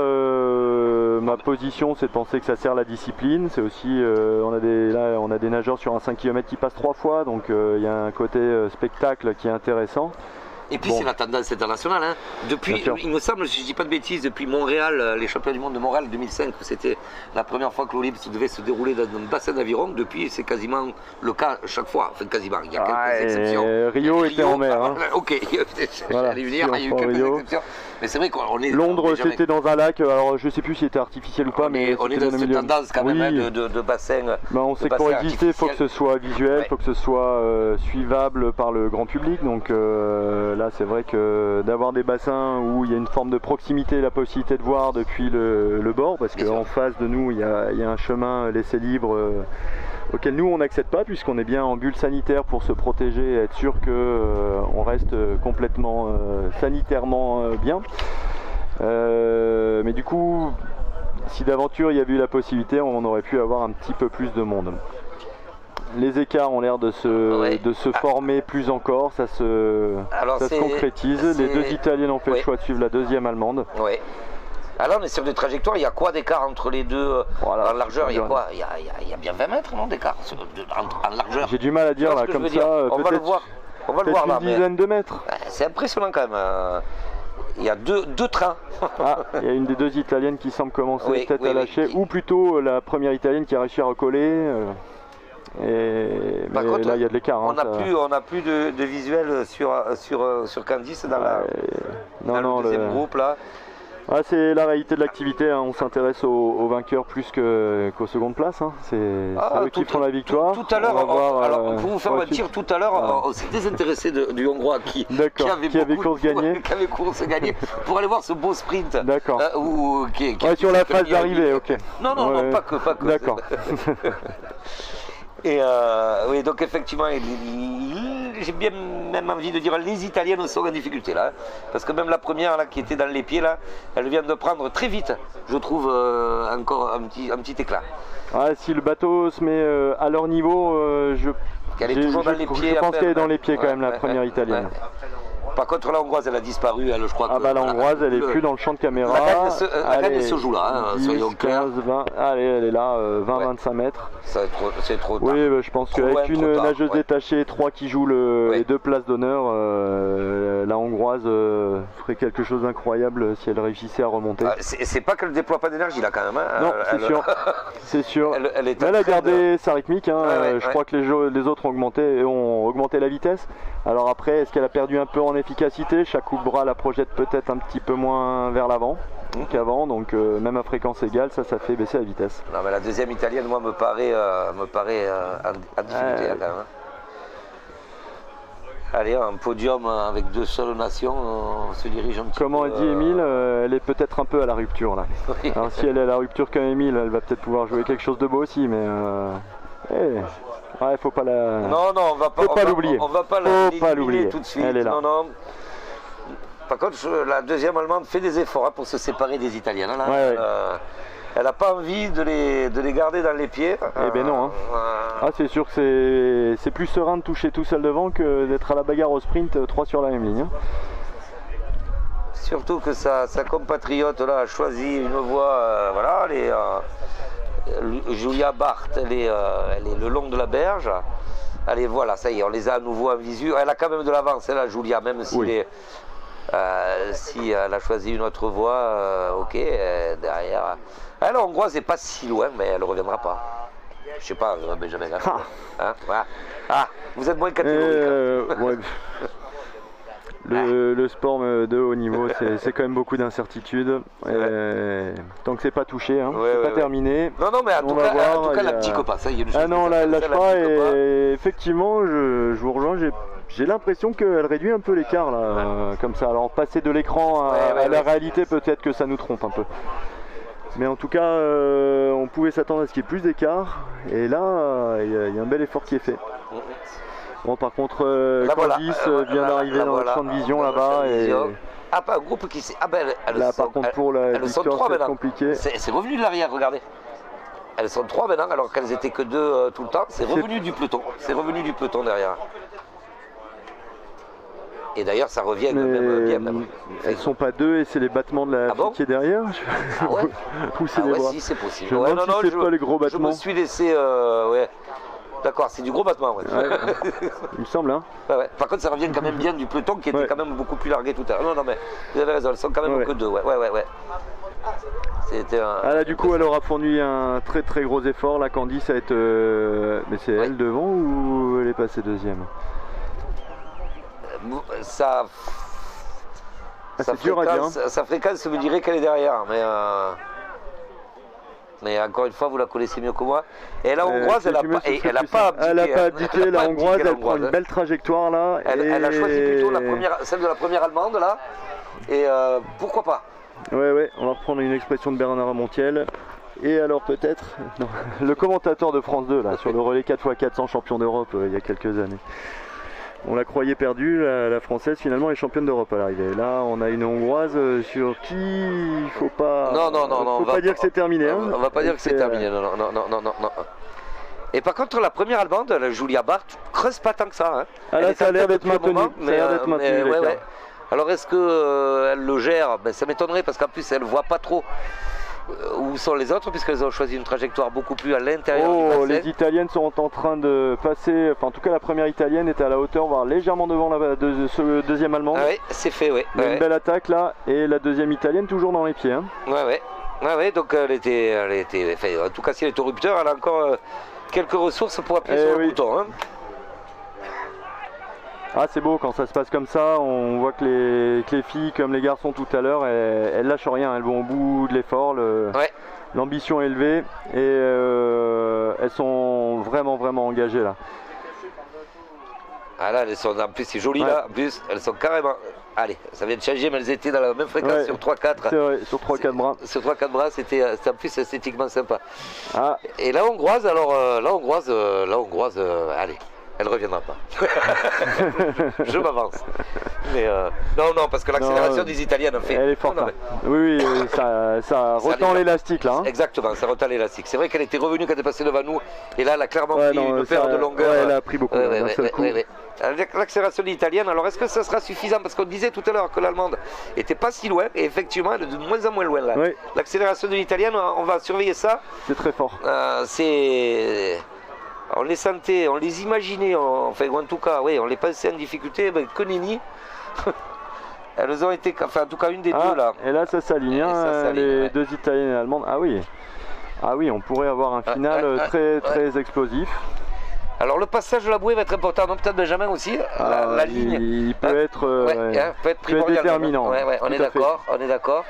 ma position c'est de penser que ça sert la discipline. C'est aussi, on a des nageurs sur un 5 km qui passent 3 fois, donc il y a un côté spectacle qui est intéressant. Et puis c'est la tendance internationale. Hein. Depuis, il me semble, si je ne dis pas de bêtises, depuis Montréal, les championnats du monde de Montréal 2005, où c'était la première fois que l'eau libre devait se dérouler dans un bassin d'aviron, depuis c'est quasiment le cas chaque fois. Enfin quasiment, il y a quelques exceptions. Rio était en mer. Hein. Ok, j'allais venir, il y a eu quelques exceptions. Mais c'est vrai qu'on est. Londres, c'était dans un lac, alors je sais plus s'il était artificiel ou pas, mais on est c'était dans cette tendance quand même oui. hein, de bassin. Ben, on sait que pour exister, il faut que ce soit visuel, il faut que ce soit suivable par le grand public. Donc là, c'est vrai que d'avoir des bassins où il y a une forme de proximité, la possibilité de voir depuis le bord, parce qu'en face de nous, il y a un chemin laissé libre auquel nous on n'accède pas, puisqu'on est bien en bulle sanitaire pour se protéger et être sûr qu'on reste complètement sanitairement bien. Mais du coup, si d'aventure il y avait eu la possibilité, on aurait pu avoir un petit peu plus de monde. Les écarts ont l'air de se former plus encore, ça se concrétise. Les deux Italiennes ont fait le choix de suivre la deuxième Allemande. Ouais. Alors on est sur des trajectoires, il y a quoi d'écart entre les deux en largeur? Il y a quoi? Il y a bien 20 mètres non d'écart en largeur. J'ai du mal à dire là, comme ça. On va le voir. On va le voir là. Une dizaine de mètres. C'est impressionnant quand même. Il y a deux trains. Ah, il y a une des deux Italiennes qui semble commencer peut-être à lâcher, ou plutôt la première Italienne qui a réussi à recoller. Mais contre, là il y a de l'écart. On n'a plus de visuel sur Candice dans le deuxième groupe là. Ah, c'est la réalité de l'activité, hein. On s'intéresse aux vainqueurs plus qu'aux secondes places. Hein. C'est eux qui font la victoire. Tout à l'heure, pour vous faire un tir, tout à l'heure, on s'est désintéressé du Hongrois qui avait course gagnée pour aller voir ce beau sprint. D'accord. Sur la phase d'arrivée, ok. Non, pas que. D'accord. Et oui, donc effectivement, j'ai bien même envie de dire les Italiennes sont en difficulté là, parce que même la première là qui était dans les pieds là, elle vient de prendre très vite, je trouve encore un petit éclat. Ouais, si le bateau se met à leur niveau, je pense qu'elle est dans les pieds quand même la première Italienne. Ouais. Par contre, la Hongroise, elle a disparu, je crois. Ah bah la Hongroise, elle est plus dans le champ de caméra. La gagne se joue là, 10, 15, 20, allez, elle est là, 20-25 mètres. C'est trop tard. Oui, bah, je pense qu'avec une nageuse détachée, 3 qui jouent les 2 places d'honneur, la Hongroise ferait quelque chose d'incroyable si elle réussissait à remonter. C'est pas qu'elle déploie pas d'énergie là quand même. Hein. Non, c'est sûr. Elle a gardé sa rythmique, hein. Je crois que les autres ont augmenté la vitesse. Alors après, est-ce qu'elle a perdu un peu en efficacité? Chaque coup de bras la projette peut-être un petit peu moins vers l'avant qu'avant, donc même à fréquence égale, ça fait baisser la vitesse. Non mais la deuxième italienne, moi, me paraît en difficulté là, quand même. Allez, un podium avec 2 seules nations, on se dirige un petit peu. Comme a dit Émile, elle est peut-être un peu à la rupture là. Oui. Alors si elle est à la rupture comme Émile, elle va peut-être pouvoir jouer quelque chose de beau aussi, mais faut pas la. Non, on va pas l'oublier. On va pas l'oublier tout de suite. Elle est là. Non. Par contre, la deuxième Allemande fait des efforts pour se séparer des Italiennes. Là. Elle n'a pas envie de les garder dans les pieds. Eh ben non. C'est sûr que c'est plus serein de toucher tout seul devant que d'être à la bagarre au sprint 3 sur la même ligne. Surtout que sa compatriote là a choisi une voie. Julia Barth, elle est le long de la berge. Allez, voilà, ça y est, on les a à nouveau en visu. Elle a quand même de l'avance, la Julia, même si, si elle a choisi une autre voie, derrière. La Hongroise n'est pas si loin, mais elle ne reviendra pas. Je sais pas, Benjamin Gaffer. Vous êtes moins catégorique. Le sport de haut niveau, c'est quand même beaucoup d'incertitudes. Tant que c'est pas touché, c'est pas terminé. Non, mais en tout cas, la pique pas. Ça y est, elle lâche pas. Et effectivement, je vous rejoins. J'ai l'impression qu'elle réduit un peu l'écart là, comme ça. Alors passer de l'écran à la réalité, peut-être que ça nous trompe un peu. Mais en tout cas, on pouvait s'attendre à ce qu'il y ait plus d'écart. Et là, il y a un bel effort qui est fait. Bon, par contre, Candice vient d'arriver dans le champ de vision là-bas. Un groupe qui s'est. Là, par contre, pour la victoire, c'est compliqué. C'est revenu de l'arrière, regardez. Elles sont 3 maintenant, alors qu'elles étaient que 2 tout le temps. C'est revenu du peloton. C'est revenu du peloton derrière. Et d'ailleurs, ça revient même bien. Elles sont pas 2 et c'est les battements de la fille qui est derrière. Ou c'est les bras. Si, c'est possible. Je me demande si c'est pas les gros battements. Je me suis laissé. D'accord, c'est du gros battement. Il me semble. Par contre, ça revient quand même bien du peloton qui était quand même beaucoup plus largué tout à l'heure. Non, mais vous avez raison, elles sont quand même que 2. C'était là, du coup, elle aura fourni un très très gros effort. La Candice, mais c'est elle devant ou elle est passée deuxième? c'est dur à dire. Sa fréquence me dirait qu'elle est derrière, mais encore une fois, vous la connaissez mieux que moi. Et la hongroise, elle n'a pas abdiqué. Elle n'a pas abdiqué, la hongroise, elle prend une hein. belle trajectoire là. Elle a choisi plutôt celle de la première allemande là. Et pourquoi pas? Ouais, on va reprendre une expression de Bernard Montiel. Et alors peut-être, le commentateur de France 2 là, sur le relais 4x400 champion d'Europe il y a quelques années. On la croyait perdue, la française finalement est championne d'Europe à l'arrivée. Là on a une hongroise sur qui il faut pas. Non, faut pas dire que c'est terminé. Hein. On va pas dire que c'est terminé. Non. Et par contre la première allemande, la Julia Barth, creuse pas tant que ça. Hein. Ah là ça a l'air d'être maintenu. Ouais. Alors est-ce qu'elle le gère? Ça m'étonnerait parce qu'en plus elle voit pas trop où sont les autres puisqu'elles ont choisi une trajectoire beaucoup plus à l'intérieur du bassin. Les Italiennes sont en train de passer, enfin en tout cas la première Italienne était à la hauteur, voire légèrement devant ce deuxième allemande. Ah oui, c'est fait, oui. Une belle attaque là, et la deuxième Italienne toujours dans les pieds. Hein. Ouais, donc elle était enfin, en tout cas si elle est au rupteur, elle a encore quelques ressources pour appuyer sur le bouton. Hein. Ah c'est beau quand ça se passe comme ça, on voit que les filles comme les garçons tout à l'heure, elles lâchent rien, elles vont au bout de l'effort, l'ambition est élevée et elles sont vraiment engagées là. Ah là, elles sont, en plus c'est joli là, en plus elles sont carrément... Allez, ça vient de changer mais elles étaient dans la même fréquence sur 3-4. C'est vrai, sur 3-4 bras. Sur 3-4 bras, c'était en plus esthétiquement sympa. Ah. Et la hongroise, alors, allez. Elle reviendra pas. Je m'avance. Mais non, parce que l'accélération des Italiennes en fait. Elle est forte. Oui, ça retend l'élastique là. Hein. Exactement, ça retend l'élastique. C'est vrai qu'elle était revenue quand elle est passée devant nous. Et là, elle a clairement pris une paire de longueur. Elle a pris beaucoup. L'accélération de l'italienne, alors est-ce que ça sera suffisant? Parce qu'on disait tout à l'heure que l'allemande était pas si loin. Et effectivement, elle est de moins en moins loin là. Oui. L'accélération de l'italienne, on va surveiller ça. C'est très fort. On les sentait, on les imaginait, enfin en tout cas, oui, on les pensait en difficulté, que nenni. Elles ont été, enfin en tout cas une des deux là. Et là ça s'aligne, les deux Italiennes et Allemandes. Ah oui, on pourrait avoir un final très explosif. Alors le passage de la bouée va être important, donc peut-être Benjamin aussi, la ligne. Il peut être déterminant. On est d'accord.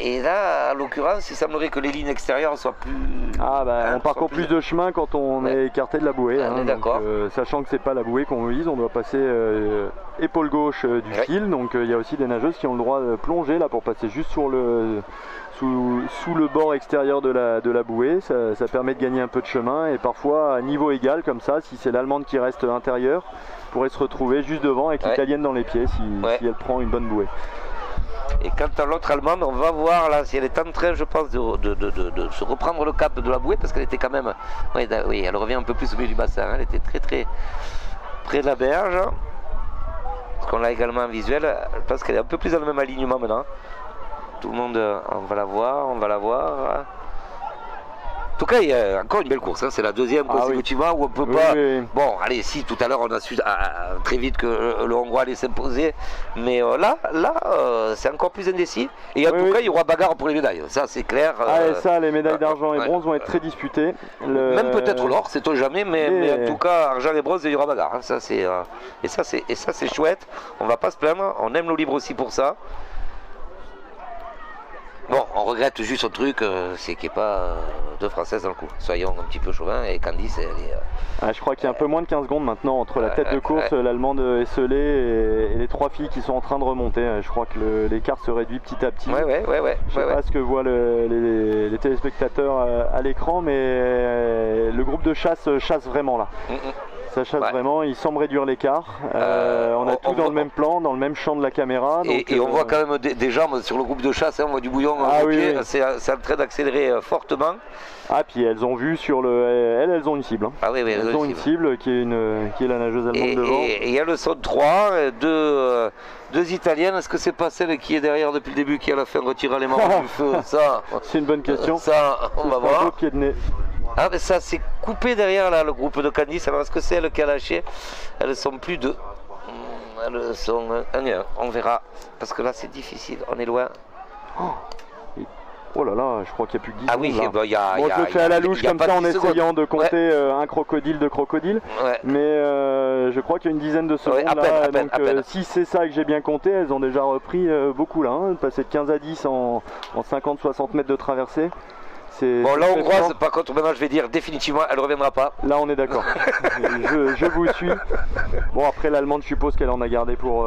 Et là, en l'occurrence, il semblerait que les lignes extérieures soient plus... on parcourt plus de chemin quand on est écarté de la bouée. On est d'accord. Sachant que c'est pas la bouée qu'on vise, on doit passer épaule gauche du fil. Donc il y a aussi des nageuses qui ont le droit de plonger là pour passer juste sous le bord extérieur de la bouée. Ça permet de gagner un peu de chemin et parfois à niveau égal comme ça, si c'est l'allemande qui reste intérieure, pourrait se retrouver juste devant avec l'italienne dans les pieds si elle prend une bonne bouée. Et quant à l'autre allemande, on va voir là si elle est en train, je pense, de se reprendre le cap de la bouée parce qu'elle était quand même... Oui, elle revient un peu plus au milieu du bassin, hein. Elle était très près de la berge. Parce qu'on l'a également en visuel, je pense qu'elle est un peu plus dans le même alignement maintenant. Tout le monde, on va la voir. En tout cas, il y a encore une belle course, hein. C'est la deuxième consécutivement où on peut pas... Bon, allez, si, tout à l'heure on a su très vite que le Hongrois allait s'imposer, mais là, c'est encore plus indécis. Et en tout cas, il y aura bagarre pour les médailles, ça c'est clair. Les médailles d'argent et bronze vont être très disputées. Même peut-être l'or, sait-on jamais, mais en tout cas, argent et bronze, il y aura bagarre. Hein. Ça, et ça c'est chouette, on va pas se plaindre, on aime nos livres aussi pour ça. Bon, on regrette juste un truc, c'est qu'il n'y ait pas deux Françaises dans le coup. Soyons un petit peu chauvins, et Candice, elle est... je crois qu'il y a un peu moins de 15 secondes maintenant entre la tête de course, l'allemande esselée et les trois filles qui sont en train de remonter. Je crois que l'écart se réduit petit à petit. Je ne sais pas ce que voient les téléspectateurs à l'écran, mais le groupe de chasse vraiment là. Ça chasse vraiment, il semble réduire l'écart. On a tout dans le même plan, dans le même champ de la caméra. Donc, et on voit quand même des jambes sur le groupe de chasse, hein, on voit du bouillon au pied. C'est en train d'accélérer fortement. Puis elles ont vu sur elles ont une cible. Hein. Elles ont une cible qui est la nageuse allemande devant. Et il y a le saut de 3, deux Italiennes. Est-ce que c'est pas celle qui est derrière depuis le début qui à la fin retira les mains du feu? Ça, c'est une bonne question. Ça, on va voir. Pied de nez. Mais ça s'est coupé derrière là, le groupe de Candice. Alors est-ce que c'est elle qui a lâché? Elles sont plus deux. Elles sont un et un. On verra. Parce que là c'est difficile, on est loin. Oh là là, je crois qu'il n'y a plus que 10 Ah secondes. oui, là. bon, il y a. Bon, je le fais à la louche comme ça en essayant de compter Ouais. un crocodile de crocodile. Ouais. Mais je crois qu'il y a une dizaine de secondes à peine, là. à peine, Donc à peine. si c'est ça que j'ai bien compté, elles ont déjà repris beaucoup là. Hein, passer de 15 à 10 en 50-60 mètres de traversée. Bon, la c'est très hongroise, fort. par contre, maintenant je vais dire définitivement, elle ne reviendra pas. Là on est d'accord. je vous suis. Bon après l'allemande je suppose qu'elle en a gardé pour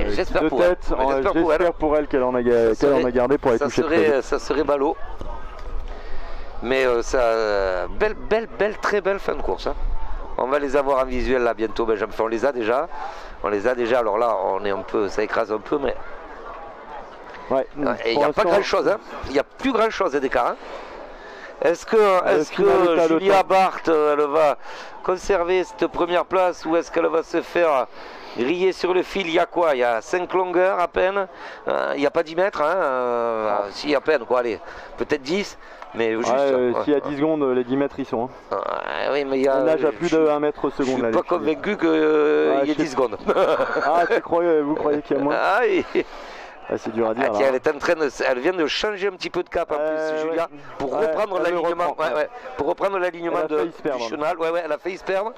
j'espère de pour elle. tête. J'espère pour elle. Qu'elle en a gardé pour aller toucher très vite. Ça serait ballot. Mais très belle fin de course. Hein. On va les avoir en visuel là bientôt. Benjamin, on les a déjà. Alors là, on est un peu, ça écrase un peu, mais Ouais. il n'y a pas grand chose. Hein. Il n'y a plus grand chose d'écart. Hein. Est-ce que Julia Barth, elle va conserver cette première place ou est-ce qu'elle va se faire griller sur le fil? Il y a quoi? Il y a 5 longueurs à peine. Il n'y a pas 10 mètres. Hein. Si, à peine, quoi. Allez, peut-être 10. Mais juste. S'il y a 10 secondes, les 10 mètres ils sont. Hein. Oui, mais il y a. Elle nage à plus de 1 mètre Je seconde. suis là, pas les filles. convaincu qu'il y ait 10 secondes. Ah, vous croyez qu'il y a moins? Ah, c'est dur à dire. Tiens, là. elle vient de changer un petit peu de cap en plus, Julia, pour reprendre l'alignement. Pour reprendre l'alignement du chenal. Elle a failli se perdre.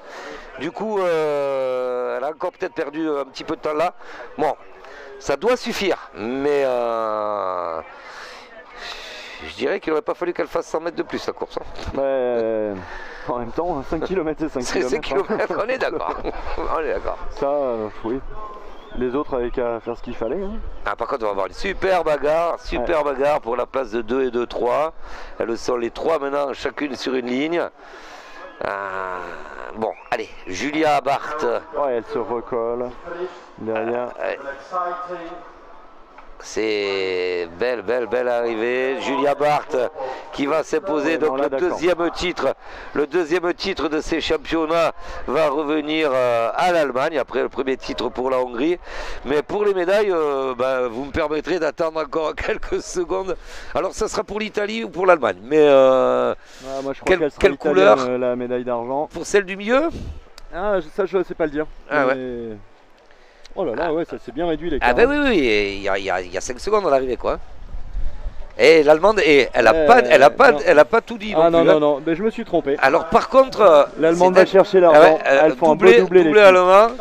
Du coup, elle a encore peut-être perdu un petit peu de temps là. Bon, ça doit suffire, mais je dirais qu'il n'aurait pas fallu qu'elle fasse 100 mètres de plus la course. Hein. En même temps, 5 km c'est 5 km. C'est 5 km, on est d'accord. Ça, oui. Les autres avaient qu'à faire ce qu'il fallait. Hein. Ah, par contre, on va avoir une super bagarre pour la place de 2 et de 3. Elles sont les 3 maintenant, chacune sur une ligne. Bon, allez, Julia Barth. Ouais, elle se recolle derrière. C'est belle arrivée. Julia Barth qui va s'imposer. Donc le deuxième titre de ces championnats va revenir à l'Allemagne après le premier titre pour la Hongrie. Mais pour les médailles, vous me permettrez d'attendre encore quelques secondes. Alors ça sera pour l'Italie ou pour l'Allemagne. Mais moi, je crois qu'elle sera quelle couleur la médaille d'argent. Pour celle du milieu? Ça je ne sais pas le dire. Mais... Oh là là, ouais, ça s'est bien réduit les Ah oui, il y a 5 secondes à l'arrivée quoi. Et l'allemande, elle a pas tout dit. Non, mais je me suis trompé. Alors par contre, l'allemande va chercher l'argent. Elles font un beau doublé allemand.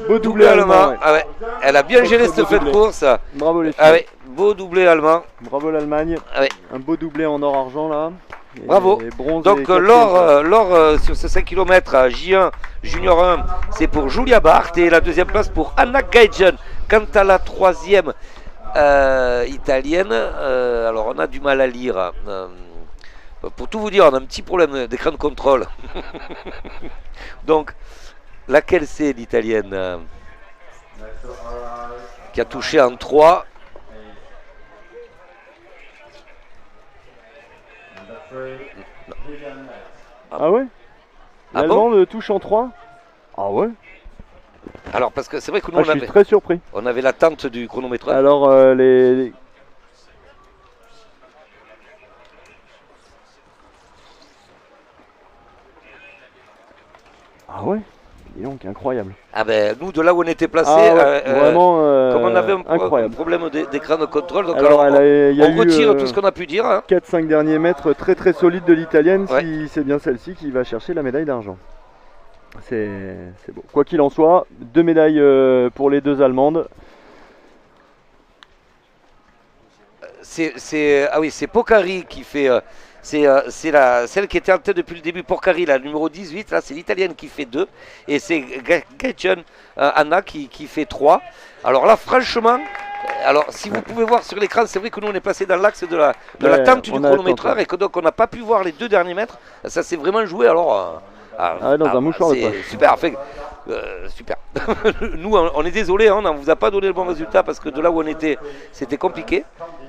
Beau doublé allemand. Ouais. Ah ouais. Elle a bien géré cette fin de course. Bravo les filles. Ah ouais. Beau doublé allemand. Bravo l'Allemagne. Ah ouais. Un beau doublé en or-argent là. Bravo. Donc l'or sur ce 5 km à J1 Junior 1, c'est pour Julia Barth et la deuxième place pour Anna Gaidgen. Quant à la troisième italienne, alors on a du mal à lire. Pour tout vous dire, on a un petit problème d'écran de contrôle. Donc, laquelle c'est l'italienne qui a touché en 3? Ah ouais? L'allemande touche en 3? Ah ouais? Alors parce que c'est vrai que nous je suis très surpris. On avait l'attente du chronométreur. Alors Ah ouais? Dis donc, incroyable. Ah ben nous de là où on était placé, vraiment comme on avait un problème d'écran de contrôle, donc on retire tout ce qu'on a pu dire. Hein. 4-5 derniers mètres très très solides de l'italienne, si c'est bien celle-ci qui va chercher la médaille d'argent. C'est beau. Quoi qu'il en soit, 2 médailles pour les 2 allemandes. C'est Poccari qui fait... c'est celle qui était en tête depuis le début, Porcari, la numéro 18. Là, c'est l'italienne qui fait 2. Et c'est Gaidgen Anna qui fait 3. Alors là, franchement, si vous pouvez voir sur l'écran, c'est vrai que nous, on est passé dans l'axe de la tente du chronométreur et que donc on n'a pas pu voir les 2 derniers mètres. Ça s'est vraiment joué. Alors, dans un mouchoir de poche. Super. Super. Nous, on est désolé, on ne vous a pas donné le bon résultat parce que de là où on était, c'était compliqué.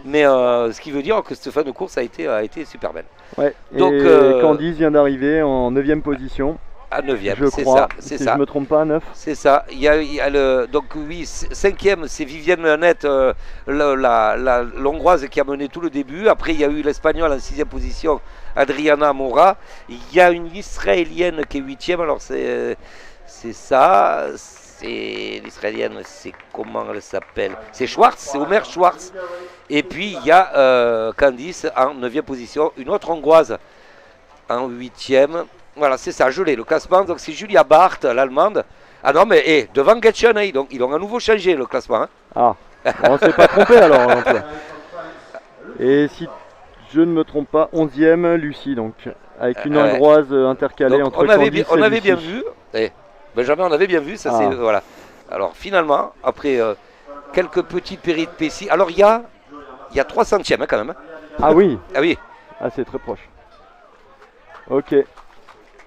Mais ce qui veut dire que cette fin de course a été super belle. Ouais. Donc, et Candice vient d'arriver en 9e position. À 9e, c'est ça. Si je ne me trompe pas, à 9. C'est ça. Donc oui, 5e, c'est Vivienne Nanette, l'Hongroise qui a mené tout le début. Après, il y a eu l'Espagnole en 6e position, Adriana Mora. Il y a une Israélienne qui est 8e. Alors c'est ça. c'est l'Israélienne, c'est comment elle s'appelle? C'est Schwartz, c'est Omer Schwartz. Et puis il y a Candice en 9e position, une autre Hongroise en 8e. Voilà, c'est ça, je l'ai, le classement. Donc c'est Julia Barth, l'Allemande. Ah non, mais devant Getchen, hein, donc, ils ont à nouveau changé le classement. Hein. Ah, on ne s'est pas trompé alors. Et si je ne me trompe pas, 11e, Lucie, donc, avec une Hongroise intercalée donc, entre Candice et on avait Lucie. bien vu, Benjamin, on avait bien vu, ça c'est, voilà. Alors finalement, après quelques petites péripéties, alors il y a 3 centièmes hein, quand même. Hein. Ah oui. Ah oui. Ah, c'est très proche. Ok.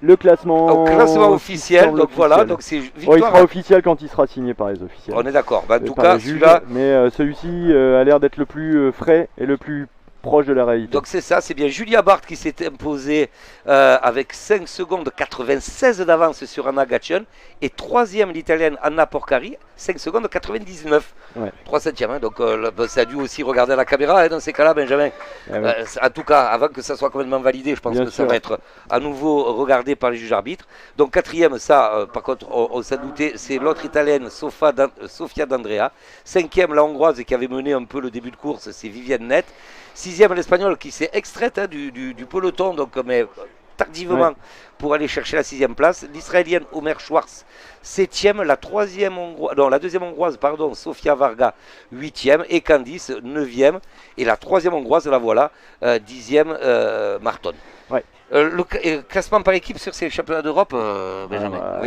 Le classement, officiel, donc voilà, donc c'est victoire. Il sera officiel quand il sera signé par les officiels. On est d'accord, en tout cas celui-là. Mais celui-ci a l'air d'être le plus frais et le plus proche de la réalité. Donc c'est ça, c'est bien Julia Barth qui s'est imposée avec 5 secondes 96 d'avance sur Anna Gatchen et 3e l'italienne Anna Porcari, 5 secondes 99. Ouais. 3 septièmes, hein, donc ça a dû aussi regarder à la caméra hein, dans ces cas-là, Benjamin. En tout cas, avant que ça soit complètement validé, je pense que ça va être à nouveau regardé par les juges arbitres. Donc 4e, ça, par contre, on s'en doutait, c'est l'autre italienne, Sofia D'Andrea. 5e, la hongroise qui avait mené un peu le début de course, c'est Vivienne Net. 6e, l'espagnole qui s'est extraite hein, du peloton, donc, mais tardivement pour aller chercher la 6e place. L'israélienne Omer Schwartz, 7e. La deuxième hongroise, pardon, Sofia Varga, 8e. Et Candice, 9e. Et la 3e hongroise, la voilà, 10e, Marton. Ouais. Le classement par équipe sur ces championnats d'Europe, Benjamin.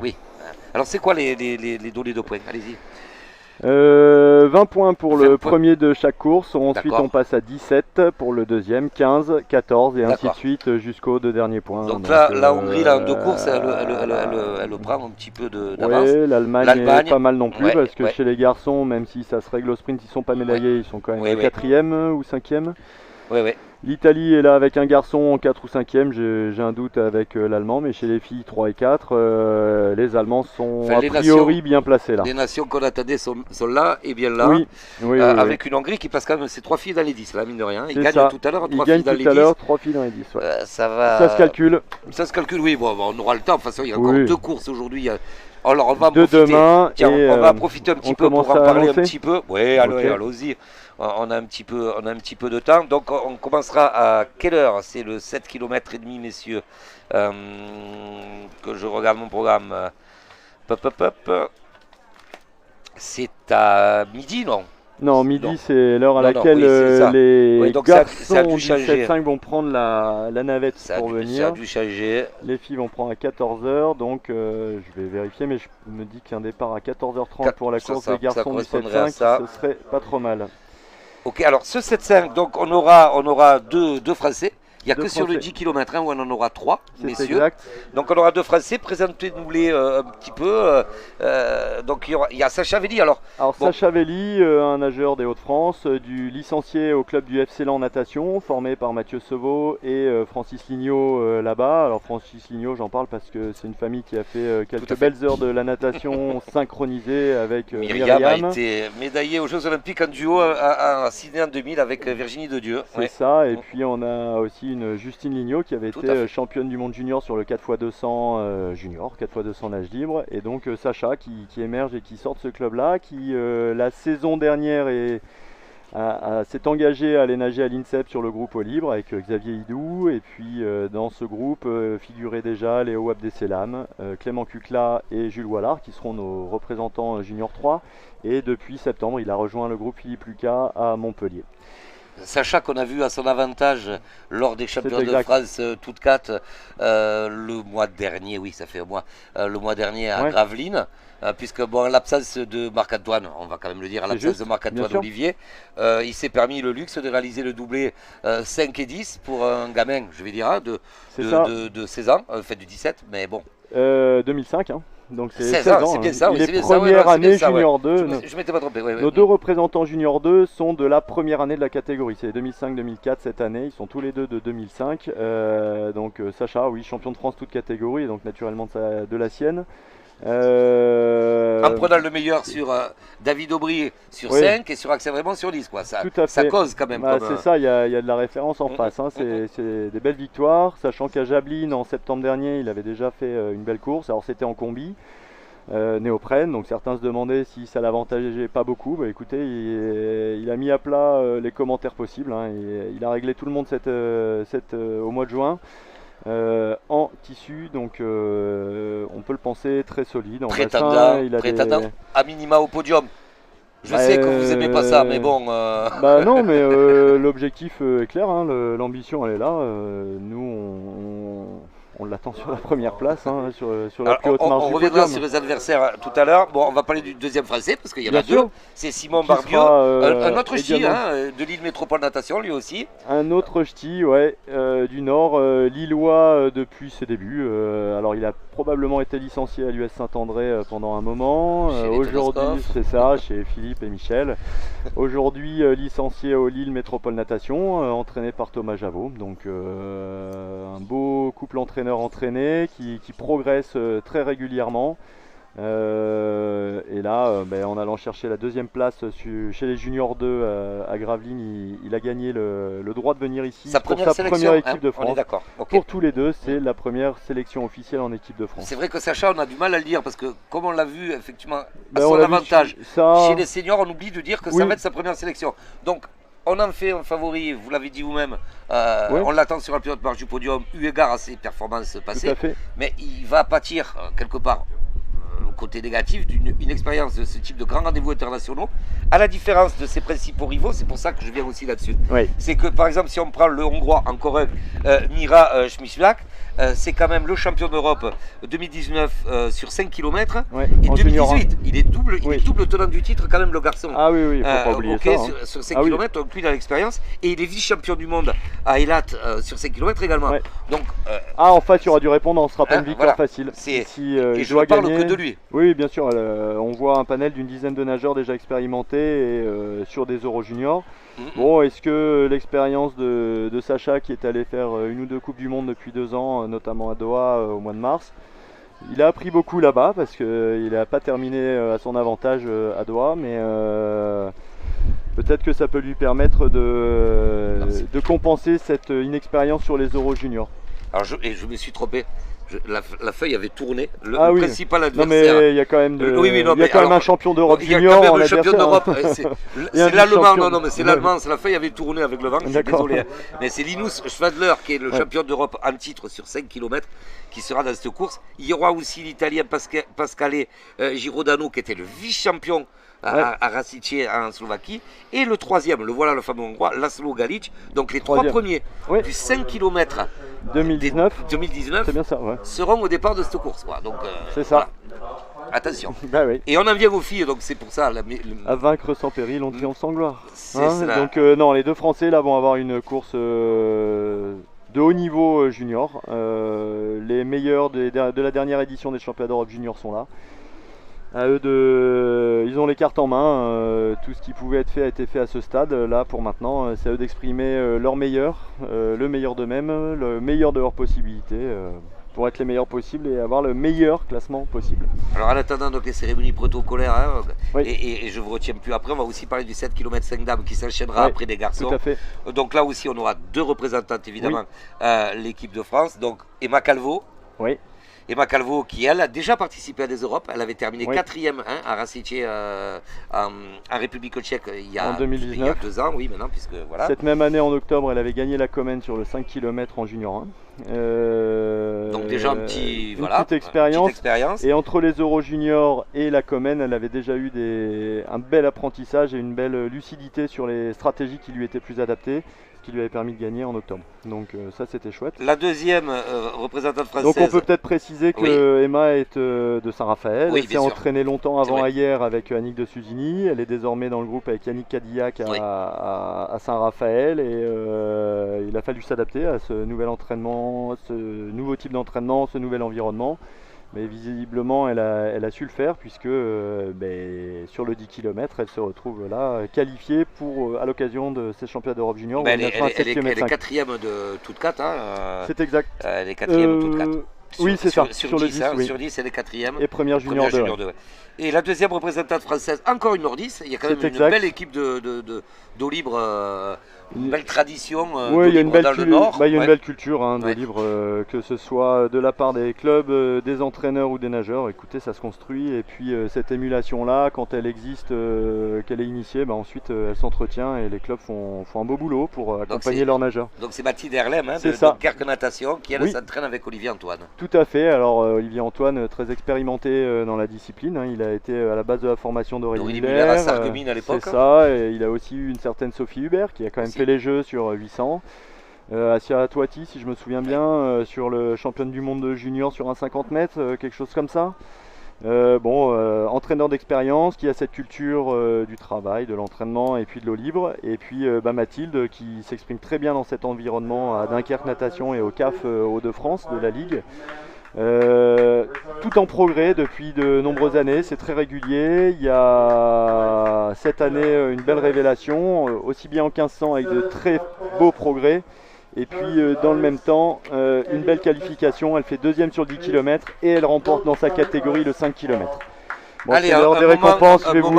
Oui. Alors, c'est quoi les données de points? Allez-y. 20 points pour le premier de chaque course, ensuite on passe à 17 pour le deuxième, 15, 14 et ainsi de suite jusqu'aux 2 derniers points. Donc là, la Hongrie, là, en 2 courses, elle prend un petit peu d'avance. Oui, l'Allemagne est pas mal non plus parce que chez les garçons, même si ça se règle au sprint, ils ne sont pas médaillés, ils sont quand même 4e ou 5e. Oui. L'Italie est là avec un garçon en 4 ou 5e, j'ai un doute avec l'Allemand, mais chez les filles 3 et 4, les Allemands sont a priori bien placés là. Les nations qu'on attendait sont là et bien là, avec une Hongrie qui passe quand même ses 3 filles dans les 10, là, mine de rien. Ils gagnent tout à l'heure 3 filles dans les 10. 3 filles dans les 10, ça se calcule. Ça se calcule, oui, bon, on aura le temps, de toute façon il y a encore 2 courses aujourd'hui. Alors on va demain. Tiens, on va profiter un petit peu pour en parler un petit peu. Oui, allons-y. On a un petit peu de temps. Donc on commencera à quelle heure? C'est le 7 km et demi, messieurs. Que je regarde mon programme. C'est à midi, non? Non, midi, c'est l'heure à laquelle les garçons du 7-5 vont prendre la navette pour venir. Ça a dû changer. Les filles vont prendre à 14h, donc je vais vérifier, mais je me dis qu'un départ à 14h30 pour la course des garçons du 7-5, ce serait pas trop mal. Ok, alors ce 7-5, donc on aura deux Français. Il n'y a que sur le 10 km où on en aura 3, messieurs. Exact. Donc on aura 2 Français, présentez-nous-les un petit peu. Donc il y a Sacha Velli. Alors Sacha Velli, un nageur des Hauts-de-France, du licencié au club du FC Lan Natation, formé par Mathieu Sevaux et Francis Lignot là-bas. Alors Francis Lignot, j'en parle parce que c'est une famille qui a fait quelques belles heures de la natation synchronisée avec Myriam. A été médaillée aux Jeux Olympiques en duo à Sydney en 2000 avec Virginie Dedieu. C'est ça, et puis on a aussi une Justine Lignot qui avait été championne du monde junior sur le 4x200 junior, 4x200 nage libre, et donc Sacha qui émerge et qui sort de ce club-là, qui la saison dernière s'est engagé à aller nager à l'INSEP sur le groupe eau libre avec Xavier Hidou, et puis dans ce groupe figuraient déjà Léo Abdeselam, Clément Cucla et Jules Wallard qui seront nos représentants junior 3, et depuis septembre il a rejoint le groupe Philippe Lucas à Montpellier. Sacha qu'on a vu à son avantage lors des championnats de France toutes 4 le mois dernier, oui ça fait un mois, le mois dernier à Gravelines, puisque bon, l'absence de Marc-Antoine, on va quand même le dire, à l'absence de Marc-Antoine Olivier, il s'est permis le luxe de réaliser le doublé 5 et 10 pour un gamin, je vais dire, de 16 ans, en fait du 17, mais bon. 2005, hein. Donc c'est 16 ans, c'est bien ça, il est première année junior 2. Je m'étais pas trompé. Nos 2 représentants junior 2 sont de la première année de la catégorie. C'est 2005-2004 cette année. Ils sont tous les 2 de 2005. Donc Sacha, oui, champion de France toute catégorie, donc naturellement de la sienne. En prenant le meilleur sur David Aubry sur 5 et sur Axel Raymond sur 10, quoi. Ça cause quand même. C'est ça, il y a de la référence en face. Hein. C'est des belles victoires, sachant qu'à Jablines en septembre dernier, il avait déjà fait une belle course. Alors c'était en combi. néoprène. Donc certains se demandaient si ça l'avantageait pas beaucoup. Bah, écoutez, il a mis à plat les commentaires possibles, hein. Il a réglé tout le monde au mois de juin. En tissu, donc on peut le penser très solide. En bassin, prétendant à minima au podium. Je sais que vous aimez pas ça, mais bon. Bah non, mais l'objectif est clair, hein, l'ambition elle est là. Nous, on l'attend sur la première place, hein, sur la plus haute marge on du reviendra podium. sur les adversaires tout à l'heure. Bon, on va parler du deuxième français parce qu'il y en a Bien sûr. deux. C'est Simon Qui Barbieux, sera, un autre ch'ti également. de l'île Métropole Natation, lui aussi. Un autre ch'ti, ouais, du Nord, lillois depuis ses débuts. Alors il a probablement été licencié à l'US Saint-André pendant un moment. Chez les Aujourd'hui, Telescope. c'est ça, chez Philippe et Michel. Aujourd'hui, licencié au Lille Métropole Natation, entraîné par Thomas Javot. Donc un beau couple entraîneur-entraîné qui progresse très régulièrement. Et là, en allant chercher la deuxième place chez les juniors 2 à Gravelines, il a gagné le droit de venir ici Sa pour première sa sélection, première équipe de on est France. d'accord. Ok. Pour tous les deux, c'est la première sélection officielle en équipe de France. C'est vrai que Sacha, on a du mal à le dire parce que, comme on l'a vu, effectivement, à Ben, son on l'a vu avantage, ça, chez les seniors, on oublie de dire que Oui. ça va être sa première sélection. Donc, on en fait un favori, vous l'avez dit vous-même, Ouais. on l'attend sur la plus haute marge du podium, eu égard à ses performances tout passées, à fait. mais il va pâtir quelque part, côté négatif, d'une expérience de ce type de grands rendez-vous internationaux, à la différence de ses principaux rivaux. C'est pour ça que je viens aussi là-dessus. Oui. C'est que, par exemple, si on prend le Hongrois, encore un, Mira Schmislak, c'est quand même le champion d'Europe 2019 sur 5 km. Ouais, Et en junior 2018, il est double, Oui. tenant du titre quand même, le garçon. Ah oui, oui, faut pas oublier ok, ça. Hein. sur 5 Ah oui. km, donc lui il a l'expérience. Et il est vice-champion du monde à Eilat sur 5 km également. Ouais. Donc, Ah, en fait, il y aura du répondre, on sera pas Hein, une victoire voilà. facile. C'est- Si, et il je doit ne parle gagner. que de lui. Oui, bien sûr. On voit un panel d'une dizaine de nageurs déjà expérimentés et, sur des Euro Juniors. Bon, est-ce que l'expérience de Sacha, qui est allé faire une ou deux Coupes du Monde depuis 2 ans, notamment à Doha au mois de mars, il a appris beaucoup là-bas parce qu'il n'a pas terminé à son avantage à Doha, mais peut-être que ça peut lui permettre de compenser cette inexpérience sur les Euro Juniors. Alors je me suis trompé. La feuille avait tourné. Le Ah oui. principal Non adversaire. mais il y a quand même, Oui, oui, non, il y a mais quand même alors, un champion d'Europe Il y a junior quand même en le champion adversaire. d'Europe. Et un C'est l'allemand, vice-champion. non, mais c'est l'allemand. La feuille avait tourné avec le vent. Je suis D'accord. désolé. Mais c'est Linus Schwadler qui est le Ouais. champion d'Europe en titre sur 5 km qui sera dans cette course. Il y aura aussi l'Italien Pascale Girodano qui était le vice-champion à Rasice en Slovaquie. Et le troisième, le voilà le fameux hongrois, Laszlo Galic. Donc les trois Troisième. premiers Oui. du 5 km 2019. C'est bien ça, ouais. seront au départ de cette course, quoi. Donc, C'est ça. voilà. Attention. Bah oui. Et on en vient aux filles, donc c'est pour ça. À vaincre sans péril, on triomphe sans gloire. C'est cela. Donc non, les deux Français là vont avoir une course de haut niveau junior. Les meilleurs de la dernière édition des championnats d'Europe junior sont là. À eux ils ont les cartes en main. Tout ce qui pouvait être fait a été fait à ce stade. Là pour maintenant, c'est à eux d'exprimer leur meilleur, le meilleur d'eux-mêmes, le meilleur de leurs possibilités. Pour être les meilleurs possibles et avoir le meilleur classement possible. Alors en attendant donc les cérémonies protocolaires, hein, Oui. et je ne vous retiens plus après, on va aussi parler du 7 km 5 dames qui s'enchaînera Oui, après des garçons. Tout à fait. Donc là aussi on aura deux représentantes évidemment, l'équipe de France, donc Emma Calvo. Oui. Emma Calvo qui elle a déjà participé à des Europes, elle avait terminé Oui. 4e à Rasice en République tchèque En 2019. il y a 2 ans, oui maintenant, puisque voilà. Cette même année en octobre, elle avait gagné la Comène sur le 5 km en junior 1. Donc déjà une petite expérience. Et entre les Euro Juniors et la Comène, elle avait déjà eu un bel apprentissage et une belle lucidité sur les stratégies qui lui étaient plus adaptées, ce qui lui avait permis de gagner en octobre. Donc ça c'était chouette. La deuxième représentante française. Donc on peut peut-être préciser que Oui. Emma est de Saint-Raphaël. Oui, Elle s'est bien sûr. entraînée longtemps C'est avant vrai. hier avec Annick de Suzini. Elle est désormais dans le groupe avec Yannick Cadillac Oui. à Saint-Raphaël et il a fallu s'adapter à ce nouvel entraînement, ce nouveau type d'entraînement, ce nouvel environnement. Mais visiblement elle a su le faire puisque sur le 10 km elle se retrouve là qualifiée à l'occasion de ces championnats d'Europe junior. Ben, où elle mettra un 7 elle km est 5. quatrième de toutes 4. C'est exact. Elle est quatrième de toutes 4. Oui, c'est ça. Sur le 10, 10, hein, oui. sur 10, elle est quatrième. Et première junior 2. ouais. Et la deuxième représentante française, encore une nordiste. Il y a quand même C'est une exact. belle équipe d'eau libre Une belle tradition Oui, il y a une belle, dans le Nord. il y a une belle culture de Ouais. libre, que ce soit de la part des clubs, des entraîneurs ou des nageurs. Écoutez, ça se construit et puis cette émulation-là, quand elle existe, qu'elle est initiée, ensuite elle s'entretient et les clubs font un beau boulot pour accompagner leurs nageurs. Donc c'est Mathilde Herlem C'est de ça. Dunkerque Natation qui elle Oui. s'entraîne avec Olivier Antoine. Tout à fait. Alors Olivier Antoine, très expérimenté dans la discipline, il a été à la base de la formation d'Aurélie Muller à Sarreguemines à l'époque. C'est ça, et il a aussi eu une certaine Sophie Hubert qui a quand même fait les jeux sur 800. Asia Touati, si je me souviens bien, sur le championne du monde junior sur un 50 mètres, quelque chose comme ça. Entraîneur d'expérience qui a cette culture du travail, de l'entraînement et puis de l'eau libre. Et puis Mathilde qui s'exprime très bien dans cet environnement à Dunkerque Natation et au CAF Hauts-de-France de la Ligue. Tout en progrès depuis de nombreuses années, c'est très régulier. Il y a cette année une belle révélation, aussi bien en 1500 avec de très beaux progrès. Et puis dans le même temps, une belle qualification, elle fait deuxième sur le 10 km et elle remporte dans sa catégorie le 5 km. Bon, Allez, c'est l'heure des récompenses, je vais vous